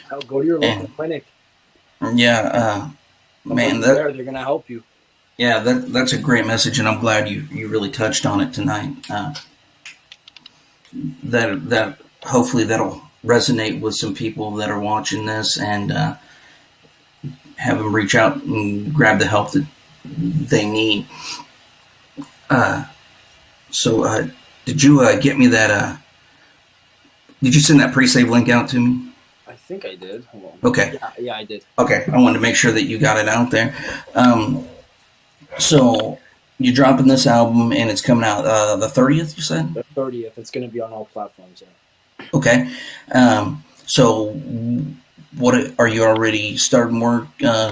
[SPEAKER 2] Hell, go to your local
[SPEAKER 1] And
[SPEAKER 2] clinic.
[SPEAKER 1] yeah, man,
[SPEAKER 2] Somebody's there. They're gonna help you.
[SPEAKER 1] yeah, that's a great message, and I'm glad you really touched on it tonight. That hopefully that'll resonate with some people that are watching this, and have them reach out and grab the help that they need. Uh, so, did you get me that? Did you send that pre-save link out to me?
[SPEAKER 2] I think I did. Hold on.
[SPEAKER 1] Okay,
[SPEAKER 2] Yeah, I did.
[SPEAKER 1] okay. I wanted to make sure that you got it out there. So you're dropping this album, and it's coming out the 30th. You said
[SPEAKER 2] The 30th. It's gonna be on all platforms. Yeah.
[SPEAKER 1] okay. So what are you already starting work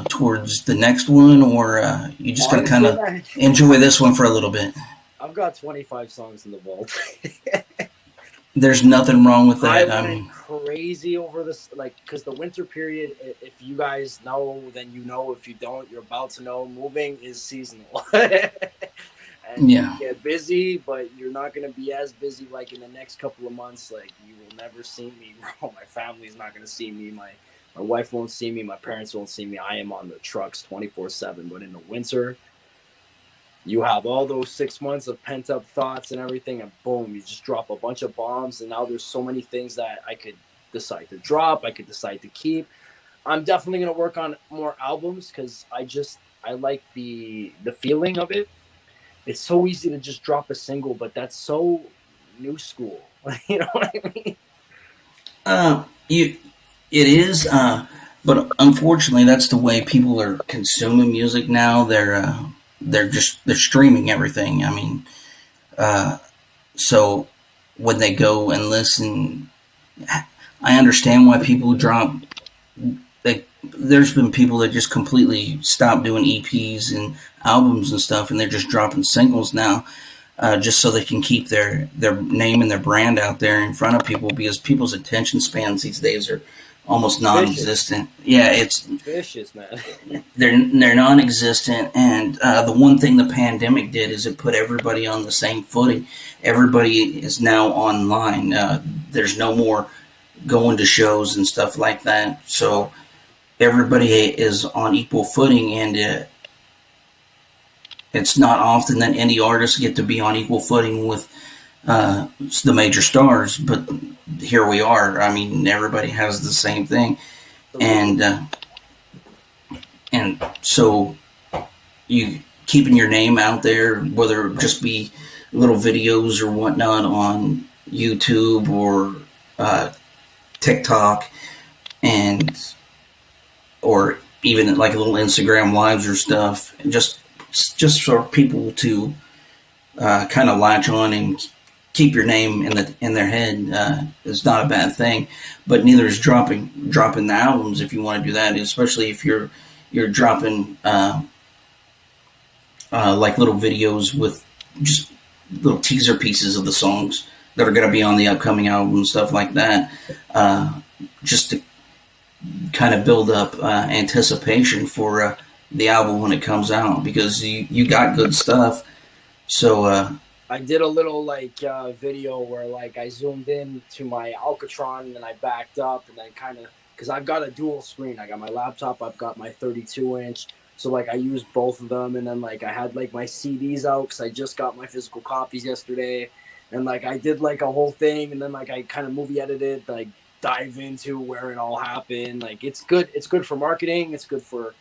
[SPEAKER 1] towards the next one, or you just gonna kind
[SPEAKER 2] Honestly,
[SPEAKER 1] of
[SPEAKER 2] man,
[SPEAKER 1] enjoy this one for a little bit?
[SPEAKER 2] I've got 25 songs in the vault.
[SPEAKER 1] There's nothing wrong with
[SPEAKER 2] I
[SPEAKER 1] that. I
[SPEAKER 2] went
[SPEAKER 1] mean,
[SPEAKER 2] crazy over this, like, because the winter period, if you guys know, then you know. If you don't, you're about to know. Moving is seasonal. And you
[SPEAKER 1] yeah,
[SPEAKER 2] get busy, but you're not going to be as busy like in the next couple of months. Like, you will never see me, bro. My family's not going to see me. My wife won't see me. My parents won't see me. I am on the trucks 24/7. But in the winter, you have all those 6 months of pent up thoughts and everything, and boom, you just drop a bunch of bombs. And now there's so many things that I could decide to drop, I could decide to keep. I'm definitely gonna work on more albums because I like the feeling of it. It's so easy to just drop a single, but that's so new school. You know what I mean?
[SPEAKER 1] you it is, but unfortunately, that's the way people are consuming music now. They're streaming everything. I mean, uh, so when they go and listen, I understand why people drop. There's been people that just completely stopped doing EPs and albums and stuff, and they're just dropping singles now, just so they can keep their name and their brand out there in front of people, because people's attention spans these days are almost
[SPEAKER 2] Vicious,
[SPEAKER 1] non-existent. Yeah, it's
[SPEAKER 2] vicious, man.
[SPEAKER 1] they're non-existent, and the one thing the pandemic did is it put everybody on the same footing. Everybody is now online. There's no more going to shows and stuff like that, so everybody is on equal footing, and it's not often that indie artists get to be on equal footing with the major stars, but here we are. I mean, everybody has the same thing, and so you keeping your name out there, whether it just be little videos or whatnot on YouTube or TikTok, and or even like little Instagram lives or stuff, just for people to kind of latch on and keep your name in their head is not a bad thing. But neither is dropping the albums if you want to do that, especially if you're dropping like little videos with just little teaser pieces of the songs that are going to be on the upcoming album and stuff like that, just to kind of build up anticipation for the album when it comes out, because you got good stuff. So
[SPEAKER 2] I did a little like video where like I zoomed in to my Alcatron and I backed up and then kind of, because I've got a dual screen. I got my laptop, I've got my 32-inch. So like I used both of them, and then like I had like my CDs out because I just got my physical copies yesterday, and like I did like a whole thing, and then like I kind of movie edited, like dive into where it all happened. Like it's good for marketing. It's good for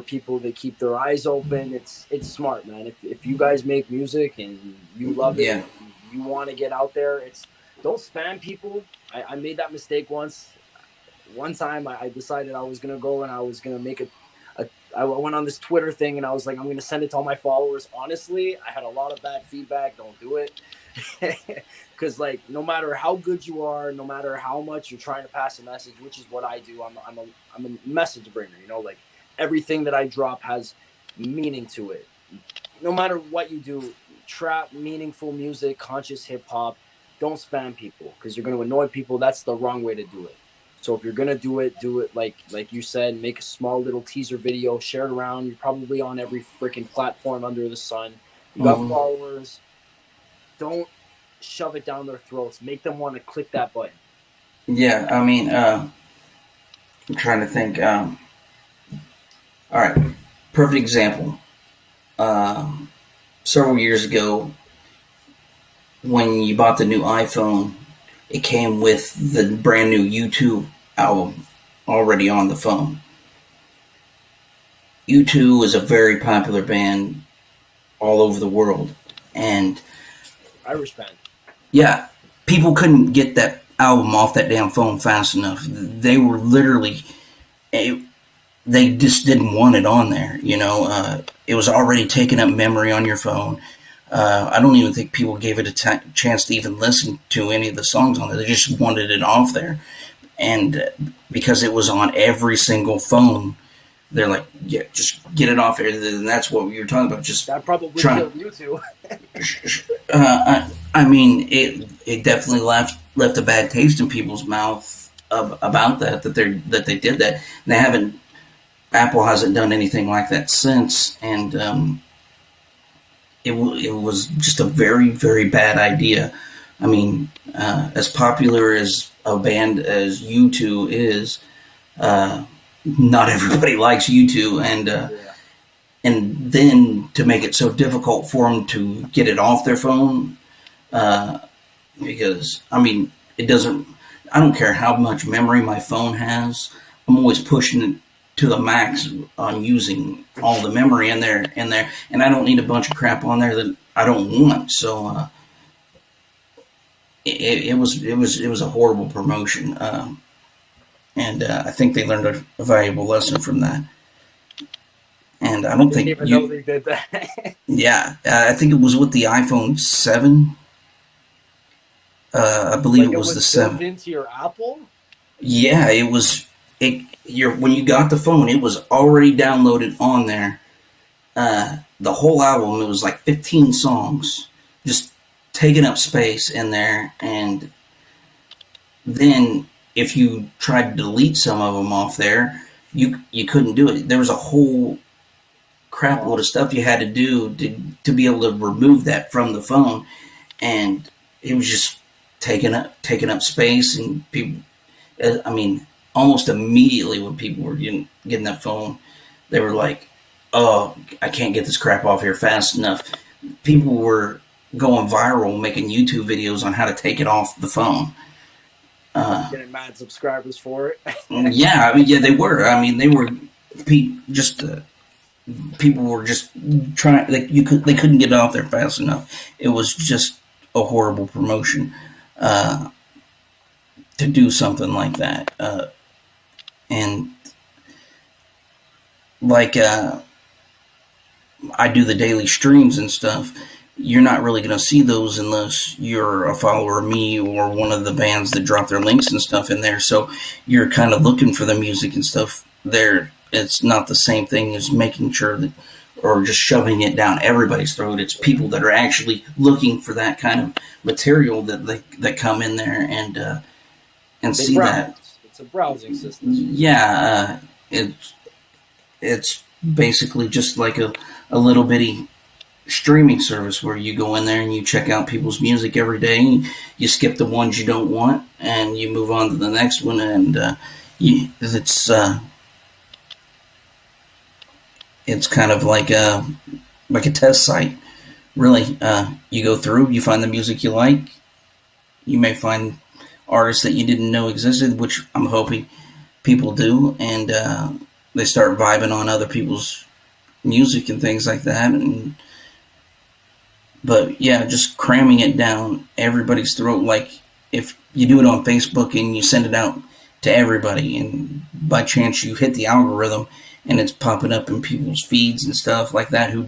[SPEAKER 2] people to keep their eyes open. It's smart, man. If you guys make music and you love it,
[SPEAKER 1] yeah,
[SPEAKER 2] you want to get out there, don't spam people. I made that mistake once. One time I decided I was gonna go and I was gonna make I went on this Twitter thing and I was like, I'm going to send it to all my followers. Honestly, I had a lot of bad feedback. Don't do it. Because like, no matter how good you are, no matter how much you're trying to pass a message, which is what I do, I'm a message bringer, you know, like everything that I drop has meaning to it. No matter what you do, trap, meaningful music, conscious hip hop, don't spam people because you're going to annoy people. That's the wrong way to do it. So if you're going to do it like you said, make a small little teaser video, share it around. You're probably on every freaking platform under the sun. You got followers. Don't shove it down their throats. Make them want to click that button.
[SPEAKER 1] Yeah, I mean, I'm trying to think. All right, perfect example. Several years ago, when you bought the new iPhone, it came with the brand new U2 album already on the phone. U2 is a very popular band all over the world, and
[SPEAKER 2] Irish band.
[SPEAKER 1] Yeah, people couldn't get that album off that damn phone fast enough. They were literally, they just didn't want it on there. You know, it was already taking up memory on your phone. I don't even think people gave it a chance to even listen to any of the songs on there. They just wanted it off there. And because it was on every single phone, they're like, yeah, just get it off there. And that's what we were talking about. Just
[SPEAKER 2] that probably killed you too.
[SPEAKER 1] I mean, it definitely left a bad taste in people's mouth about that they did that. And they haven't. Apple hasn't done anything like that since, and it was just a very, very bad idea. I mean, as popular as a band as U2 is, not everybody likes U2, and then to make it so difficult for them to get it off their phone, because I mean, it doesn't. I don't care how much memory my phone has. I'm always pushing it to the max on using all the memory in there, and I don't need a bunch of crap on there that I don't want. So it was a horrible promotion, and I think they learned a valuable lesson from that. And I don't think
[SPEAKER 2] even know they did that.
[SPEAKER 1] Yeah, I think it was with the iPhone 7. I believe
[SPEAKER 2] like
[SPEAKER 1] it was the 7
[SPEAKER 2] into your Apple.
[SPEAKER 1] Yeah, it was. When you got the phone, it was already downloaded on there. The whole album, it was like 15 songs, just taking up space in there. And then if you tried to delete some of them off there, you couldn't do it. There was a whole crap load of stuff you had to do to be able to remove that from the phone, and it was just taking up space. And people, I mean, almost immediately when people were getting that phone, they were like, oh, I can't get this crap off here fast enough. People were going viral making YouTube videos on how to take it off the phone.
[SPEAKER 2] Getting mad subscribers for it.
[SPEAKER 1] Yeah, I mean, yeah, they were. I mean, they were just people were just trying. They couldn't get it off there fast enough. It was just a horrible promotion to do something like that. And like I do the daily streams and stuff. You're not really going to see those unless you're a follower of me or one of the bands that drop their links and stuff in there. So you're kind of looking for the music and stuff there. It's not the same thing as making sure that, or just shoving it down everybody's throat. It's people that are actually looking for that kind of material that come in there and see
[SPEAKER 2] browse.
[SPEAKER 1] that.
[SPEAKER 2] It's a browsing system.
[SPEAKER 1] Yeah, it's basically just like a little bitty streaming service where you go in there and you check out people's music every day. You skip the ones you don't want and you move on to the next one, and it's kind of like a test site, really. You go through, you find the music you like. You may find artists that you didn't know existed, which I'm hoping people do, and they start vibing on other people's music and things like that. But yeah, just cramming it down everybody's throat. Like if you do it on Facebook and you send it out to everybody, and by chance you hit the algorithm and it's popping up in people's feeds and stuff like that who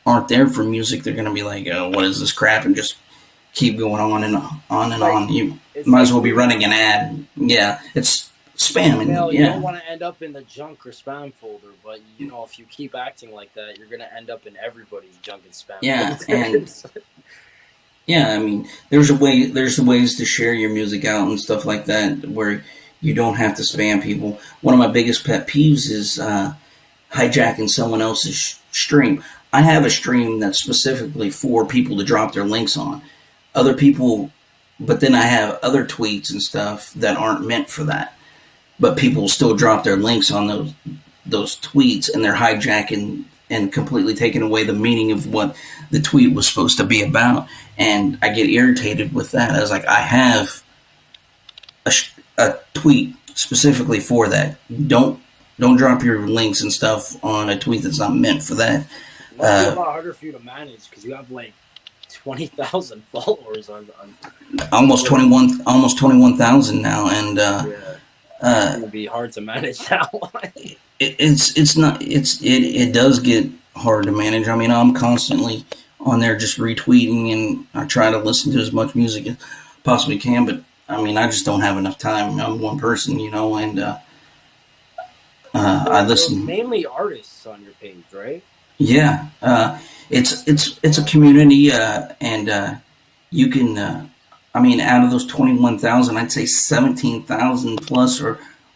[SPEAKER 1] aren't there for music, they're going to be like, oh, what is this crap? And just keep going on and on and on. You might as well be running an ad. Yeah, it's spam. And,
[SPEAKER 2] you
[SPEAKER 1] yeah.
[SPEAKER 2] don't want to end up in the junk or spam folder, but if you keep acting like that, you're going to end up in everybody's junk and spam.
[SPEAKER 1] Yeah, and yeah, I mean, there's the ways to share your music out and stuff like that where you don't have to spam people. One of my biggest pet peeves is hijacking someone else's stream. I have a stream that's specifically for people to drop their links on. Other people, but then I have other tweets and stuff that aren't meant for that. But people still drop their links on those tweets, and they're hijacking and completely taking away the meaning of what the tweet was supposed to be about. And I get irritated with that. I was like, I have a tweet specifically for that. Don't drop your links and stuff on a tweet that's not meant for that.
[SPEAKER 2] It must be a lot harder for you to manage because you have like 20,000 followers on
[SPEAKER 1] almost 21,000 now, and
[SPEAKER 2] it's gonna be hard to manage that one.
[SPEAKER 1] It does get hard to manage. I mean, I'm constantly on there just retweeting, and I try to listen to as much music as possibly can, but I mean, I just don't have enough time. I'm one person, and I listen.
[SPEAKER 2] Mainly artists on your page, right?
[SPEAKER 1] Yeah, it's a community, and you can. I mean, out of those 21,000, I'd say 17,000 plus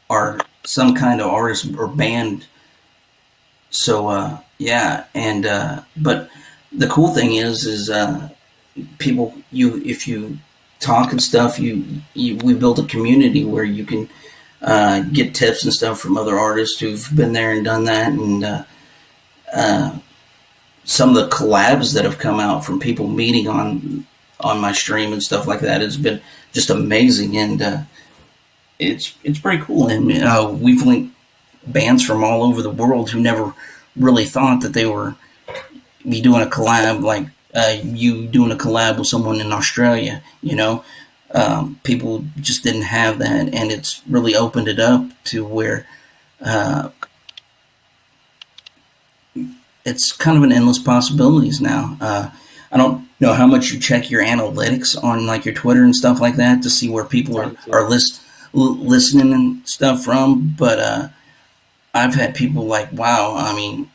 [SPEAKER 1] are some kind of artist or band. So yeah, and but the cool thing is people. If you talk and stuff, we build a community where you can get tips and stuff from other artists who've been there and done that, and some of the collabs that have come out from people meeting on my stream and stuff like that has been just amazing, and it's pretty cool. And we've linked bands from all over the world who never really thought that they were be doing a collab, like you doing a collab with someone in Australia. People just didn't have that, and it's really opened it up to where it's kind of an endless possibilities now. I don't know how much you check your analytics on like your Twitter and stuff like that to see where people are listening and stuff from, but I've had people like, wow, I mean,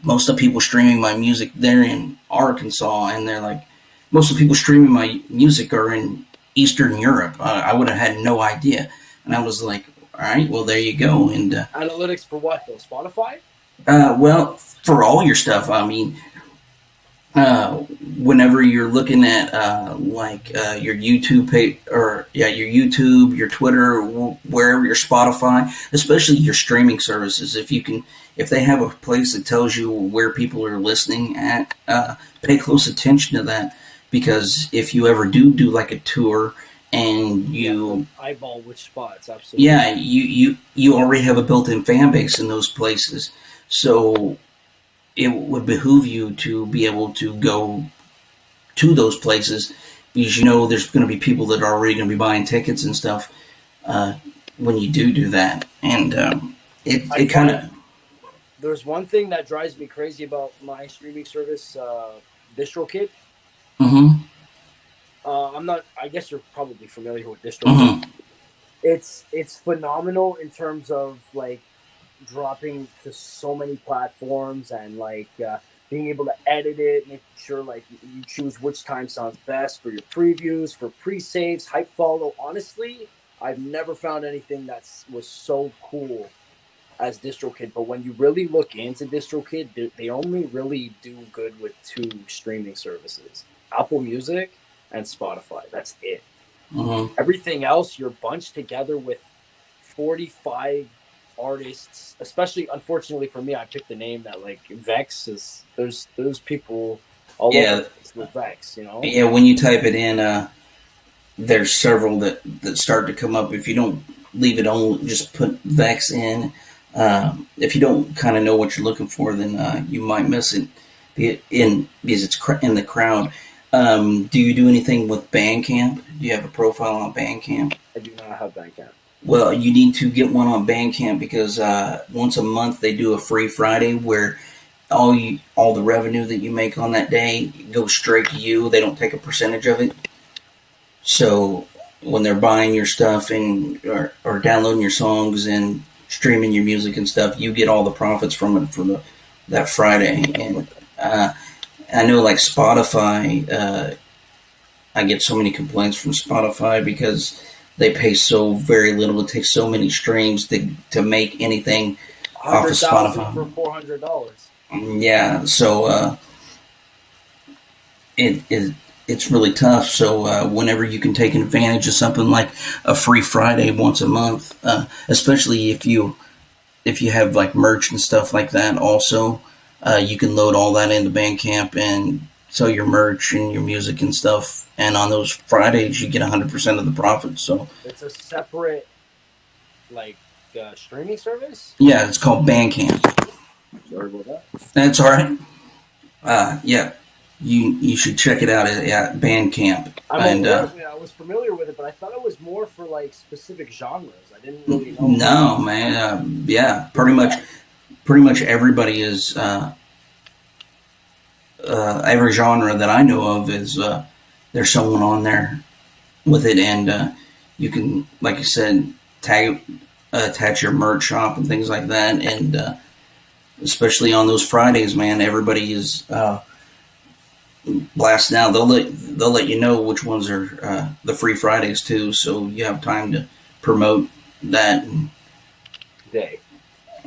[SPEAKER 1] most of the people streaming my music, they're in Arkansas, and they're like, most of the people streaming my music are in Eastern Europe. I would have had no idea. And I was like, all right, well, there you go. And
[SPEAKER 2] analytics for what, though? Spotify?
[SPEAKER 1] Well, for all your stuff. I mean, whenever you're looking at your YouTube page, or your YouTube, your Twitter, wherever, your Spotify, especially your streaming services, if they have a place that tells you where people are listening at, pay close attention to that, because if you ever do like a tour and you
[SPEAKER 2] eyeball which spots, absolutely,
[SPEAKER 1] yeah, you already have a built-in fan base in those places, so it would behoove you to be able to go to those places, because there's going to be people that are already going to be buying tickets and stuff uh, when you do that, and it kind of.
[SPEAKER 2] There's one thing that drives me crazy about my streaming service, DistroKid.
[SPEAKER 1] Mm-hmm.
[SPEAKER 2] I'm not. I guess you're probably familiar with DistroKid.
[SPEAKER 1] Mm-hmm.
[SPEAKER 2] It's phenomenal in terms of like dropping to so many platforms, and like being able to edit it, make sure like you choose which time sounds best for your previews, for pre-saves, hype follow. Honestly, I've never found anything that was so cool as DistroKid. But when you really look into DistroKid, they only really do good with two streaming services: Apple Music and Spotify. That's it.
[SPEAKER 1] Mm-hmm.
[SPEAKER 2] Everything else, you're bunched together with 45 artists. Especially, unfortunately for me, I picked the name that like Vex is. There's people all over with Vex.
[SPEAKER 1] Yeah, when you type it in, there's several that start to come up. If you don't leave it on, just put Vex in. If you don't kind of know what you're looking for, then you might miss it because it's in the crowd. Do you do anything with Bandcamp? Do you have a profile on Bandcamp?
[SPEAKER 2] I do not have Bandcamp.
[SPEAKER 1] Well, you need to get one on Bandcamp, because once a month they do a free Friday where all the revenue that you make on that day goes straight to you. They don't take a percentage of it. So when they're buying your stuff and or downloading your songs and streaming your music and stuff, you get all the profits from it for that Friday. And I know, like Spotify, I get so many complaints from Spotify because they pay so very little. It takes so many streams to make anything off of Spotify
[SPEAKER 2] for $400.
[SPEAKER 1] Yeah, so it's really tough. So whenever you can take advantage of something like a free Friday once a month, especially if you have like merch and stuff like that, also you can load all that into Bandcamp and sell your merch and your music and stuff. And on those Fridays, you get 100% of the profits. So
[SPEAKER 2] it's a separate like streaming service.
[SPEAKER 1] Yeah, it's called Bandcamp.
[SPEAKER 2] Sorry about that.
[SPEAKER 1] That's all right. Yeah. You should check it out at Bandcamp.
[SPEAKER 2] I was familiar with it, but I thought it was more for like specific genres. I didn't really know.
[SPEAKER 1] No, man. Yeah, pretty much everybody is. Every genre that I know of is there's someone on there with it, and you can, like you said, attach your merch shop and things like that, and especially on those Fridays, man, everybody is. Blasting out. They'll let you know which ones are the free Fridays too, so you have time to promote that
[SPEAKER 2] day.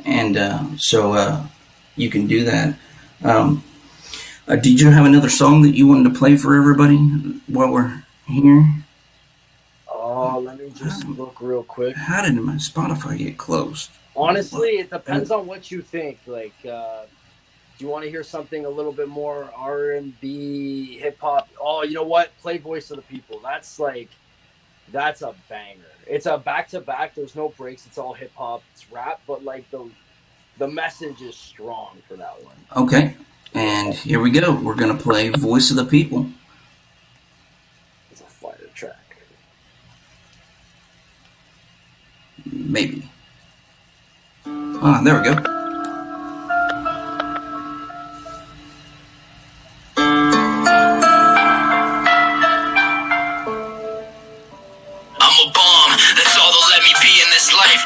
[SPEAKER 1] And so you can do that. Did you have another song that you wanted to play for everybody while we're here?
[SPEAKER 2] Oh, let me just look real quick.
[SPEAKER 1] How did my Spotify get closed?
[SPEAKER 2] Honestly, it depends on what you think. Like, do you want to hear something a little bit more R&B, hip hop? Oh, you know what? Play Voice of the People. That's a banger. It's a back-to-back. There's no breaks. It's all hip hop. It's rap, but like the message is strong for that one.
[SPEAKER 1] Okay. And here we go. We're going to play Voice of the People.
[SPEAKER 2] It's a fire track.
[SPEAKER 1] Maybe. There we go.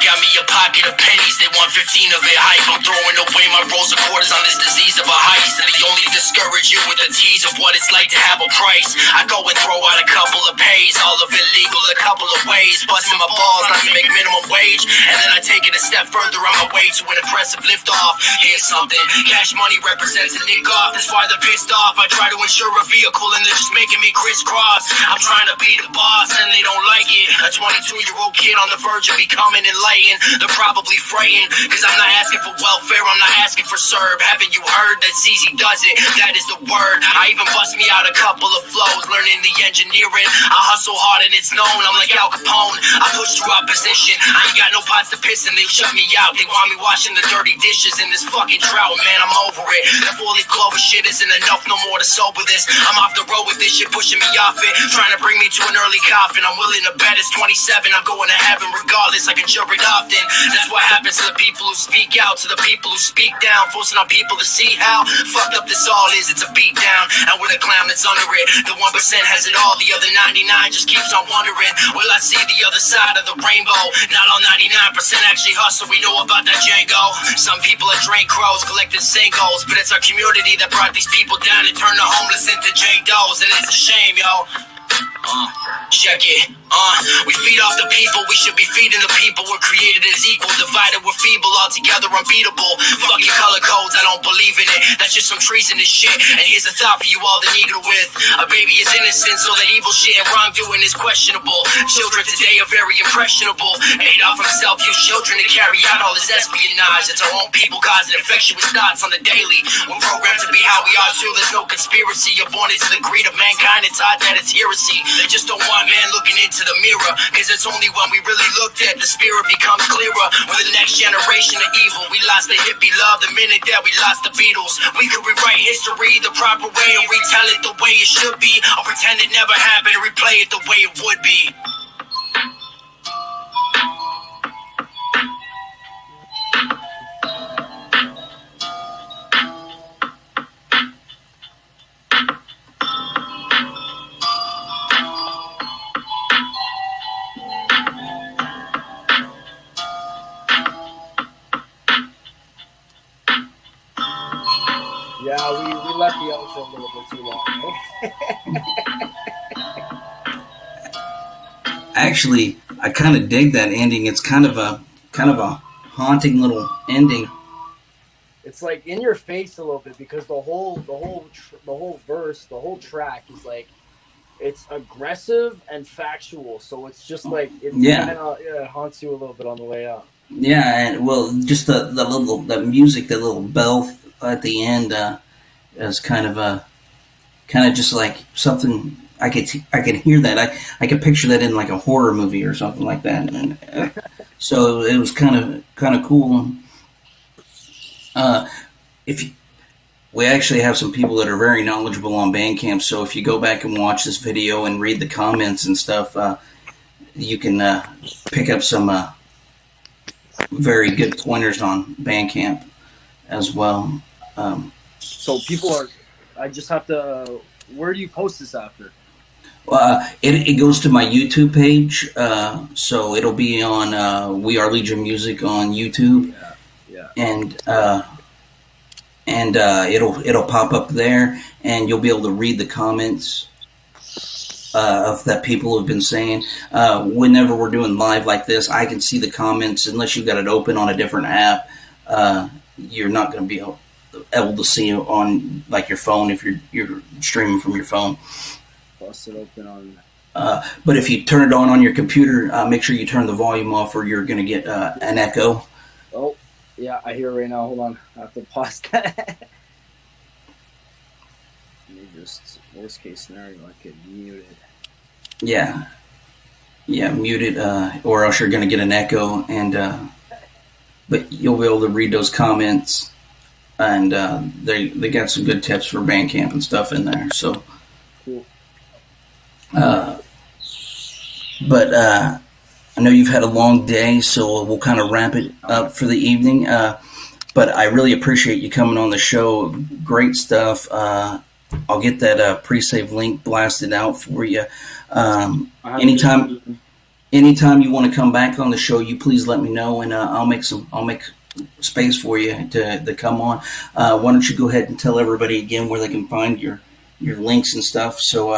[SPEAKER 3] Got me a pocket of pennies, they want 15 of it hype. I'm throwing away my rolls of quarters on this disease of a heist. And they only discourage you with the tease of what it's like to have a price. I go and throw out a couple of pays, all of it legal a couple of ways. Busting my balls not to make minimum wage. And then I take it a step further on my way to an impressive liftoff. Here's something, cash money represents a nick off. That's why they're pissed off. I try to insure a vehicle and they're just making me crisscross. I'm trying to be the boss and they don't like it. A 22-year-old kid on the verge of becoming enlightened. They're probably frightened, cause I'm not asking for welfare, I'm not asking for serve. Haven't you heard that CZ does it? That is the word. I even bust me out a couple of flows, learning the engineering. I hustle hard and it's known, I'm like Al Capone. I push through opposition, I ain't got no pots to piss and they shut me out. They want me washing the dirty dishes in this fucking drought, man, I'm over it. That four-leaf clover shit isn't enough no more to sober this. I'm off the road with this shit pushing me off it, trying to bring me to an early coffin. I'm willing to bet it's 27, I'm going to heaven regardless, I can jump it often. That's what happens to the people who speak out, to the people who speak down, forcing on people to see how fucked up this all is. It's a beat down, and with a clown that's under it. The 1% has it all, the other 99 just keeps on wondering, will I see the other side of the rainbow? Not all 99% actually hustle, we know about that Django. Some people are drain crows, collecting singles, but it's our community that brought these people down and turned the homeless into Jane Does, and it's a shame, yo. Check it. We feed off the people, we should be feeding the people. We're created as equal, divided we're feeble, altogether unbeatable. Fuck your color codes, I don't believe in it. That's just some treasonous shit. And here's a thought for you all to needle with. A baby is innocent, so that evil shit and wrongdoing is questionable. Children today are very impressionable. Adolf himself used children to carry out all his espionage. It's our own people causing infectious thoughts on the daily. We're programmed to be how we are too, there's no conspiracy. You're born into the greed of mankind and taught that it's heresy. They just don't want man looking into the mirror, cause it's only when we really looked at the spirit becomes clearer. We're the next generation of evil. We lost the hippie love the minute that we lost the Beatles. We could rewrite history the proper way and retell it the way it should be, or pretend it never happened and replay it the way it would be.
[SPEAKER 2] Yeah, we left the outro a little bit too long,
[SPEAKER 1] Actually, I kind of dig that ending. It's kind of a haunting little ending.
[SPEAKER 2] It's like in your face a little bit, because the whole verse, the whole track is like, it's aggressive and factual. So it's just like it haunts you a little bit on the way out.
[SPEAKER 1] Yeah, and well, just the music, the little bell at the end is kind of just like something I could hear that. I could picture that in like a horror movie or something like that. And so it was kind of cool. We actually have some people that are very knowledgeable on Bandcamp, so if you go back and watch this video and read the comments and stuff, you can pick up some very good pointers on Bandcamp as well.
[SPEAKER 2] So people are, I just have to, where do you post this after?
[SPEAKER 1] It goes to my YouTube page, so it'll be on WeareLegion Music on YouTube.
[SPEAKER 2] Yeah.
[SPEAKER 1] And it'll pop up there, and you'll be able to read the comments of that people have been saying. Whenever we're doing live like this, I can see the comments. Unless you've got it open on a different app, you're not going to be able to see it on like your phone if you're streaming from your phone.
[SPEAKER 2] Bust it open on.
[SPEAKER 1] But if you turn it on your computer, make sure you turn the volume off, or you're going to get an echo.
[SPEAKER 2] Oh, yeah, I hear it right now. Hold on, I have to pause that. Let me just, worst case scenario, I could mute it.
[SPEAKER 1] Yeah, mute it, or else you're going to get an echo. And but you'll be able to read those comments, and they got some good tips for Bandcamp and stuff in there. So.
[SPEAKER 2] Cool.
[SPEAKER 1] But I know you've had a long day, so we'll kind of wrap it up for the evening. But I really appreciate you coming on the show. Great stuff. I'll get that pre-save link blasted out for you. Anytime you want to come back on the show, you please let me know, and I'll make space for you to come on. Why don't you go ahead and tell everybody again where they can find your links and stuff? So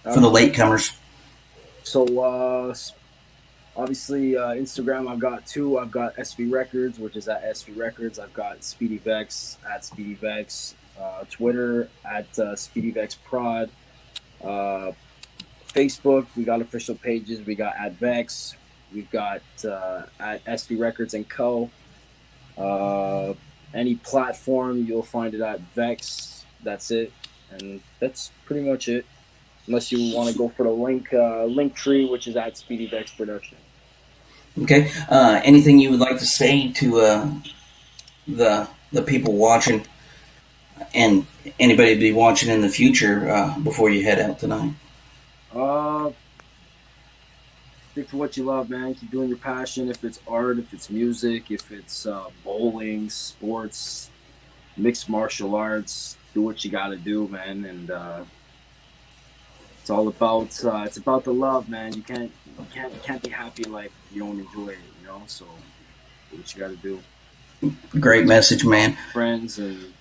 [SPEAKER 1] for the latecomers.
[SPEAKER 2] So obviously Instagram, I've got two. I've got SV Records, which is at SV Records. I've got Speedy Vex at Speedy Vex. Twitter at Speedy Vex Prod. Facebook, we got official pages. We got at Vex. We've got at SV Records and Co. Any platform, you'll find it at Vex. That's it, and that's pretty much it. Unless you want to go for the link tree, which is at Speedy Vex Production.
[SPEAKER 1] Okay. Anything you would like to say to the people watching, and anybody to be watching in the future before you head out tonight?
[SPEAKER 2] Stick to what you love, man. Keep doing your passion. If it's art, if it's music, if it's bowling, sports, mixed martial arts, do what you got to do, man. And it's all about the love, man. You can't be happy in life if you don't enjoy it, you know. So do what you got to do.
[SPEAKER 1] Great message, man.
[SPEAKER 2] Friends, and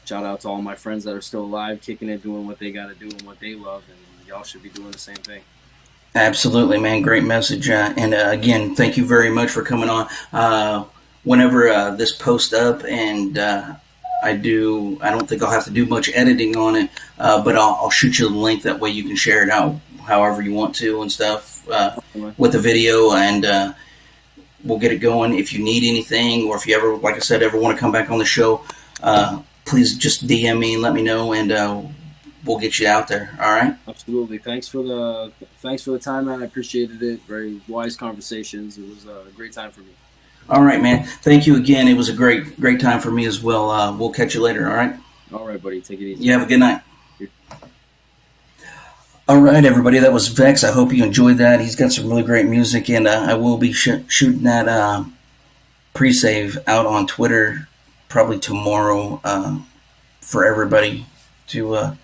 [SPEAKER 2] shout out to all my friends that are still alive, kicking it, doing what they got to do and what they love, and y'all should be doing the same thing.
[SPEAKER 1] Absolutely, man. Great message. And again, thank you very much for coming on. Whenever this posts up, and I don't think I'll have to do much editing on it, but I'll shoot you the link. That way you can share it out however you want to and stuff with the video, and we'll get it going. If you need anything, or if you ever, like I said, ever want to come back on the show, please just DM me and let me know, and we'll get you out there. All right.
[SPEAKER 2] Absolutely. Thanks for the time, man. I appreciated it. Very wise conversations. It was a great time for me.
[SPEAKER 1] All right, man. Thank you again. It was a great time for me as well. We'll catch you later. All right.
[SPEAKER 2] All right, buddy. Take it easy.
[SPEAKER 1] You have a good night. All right, everybody. That was Vex. I hope you enjoyed that. He's got some really great music, and I will be shooting that pre-save out on Twitter probably tomorrow for everybody to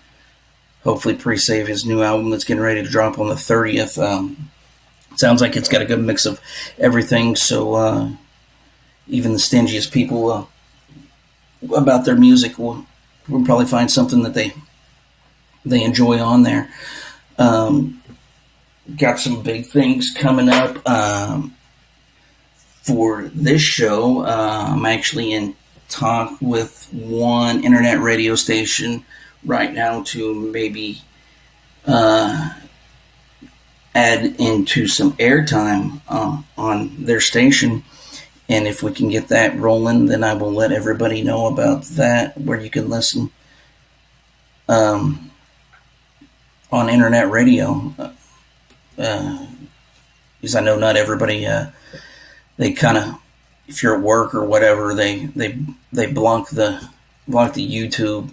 [SPEAKER 1] hopefully pre-save his new album that's getting ready to drop on the 30th. Sounds like it's got a good mix of everything, so even the stingiest people about their music will probably find something that they enjoy on there. Got some big things coming up for this show. I'm actually in talk with one internet radio station right now to maybe add into some airtime on their station, and if we can get that rolling, then I will let everybody know about that, where you can listen on internet radio, because I know not everybody they kind of, if you're at work or whatever, they block the YouTube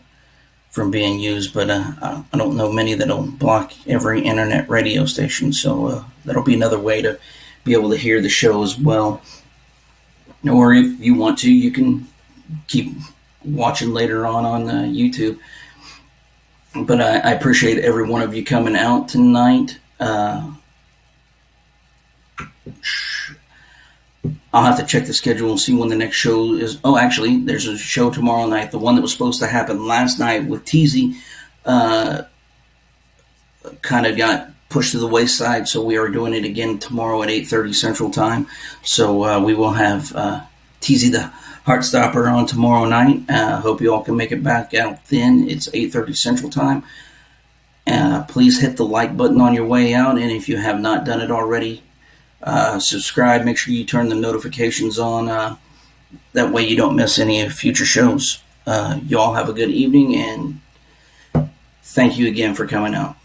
[SPEAKER 1] from being used, but I don't know many that'll block every internet radio station, so that'll be another way to be able to hear the show as well. Or if you want to, you can keep watching later on YouTube. But I appreciate every one of you coming out tonight. I'll have to check the schedule and see when the next show is. Oh, actually, there's a show tomorrow night. The one that was supposed to happen last night with Teasy kind of got pushed to the wayside, so we are doing it again tomorrow at 8:30 Central Time. So we will have Teasy the Heartstopper on tomorrow night. Hope you all can make it back out then. It's 8:30 Central Time. Please hit the like button on your way out, and if you have not done it already, subscribe. Make sure you turn the notifications on. That way you don't miss any of future shows. You all have a good evening, and thank you again for coming out.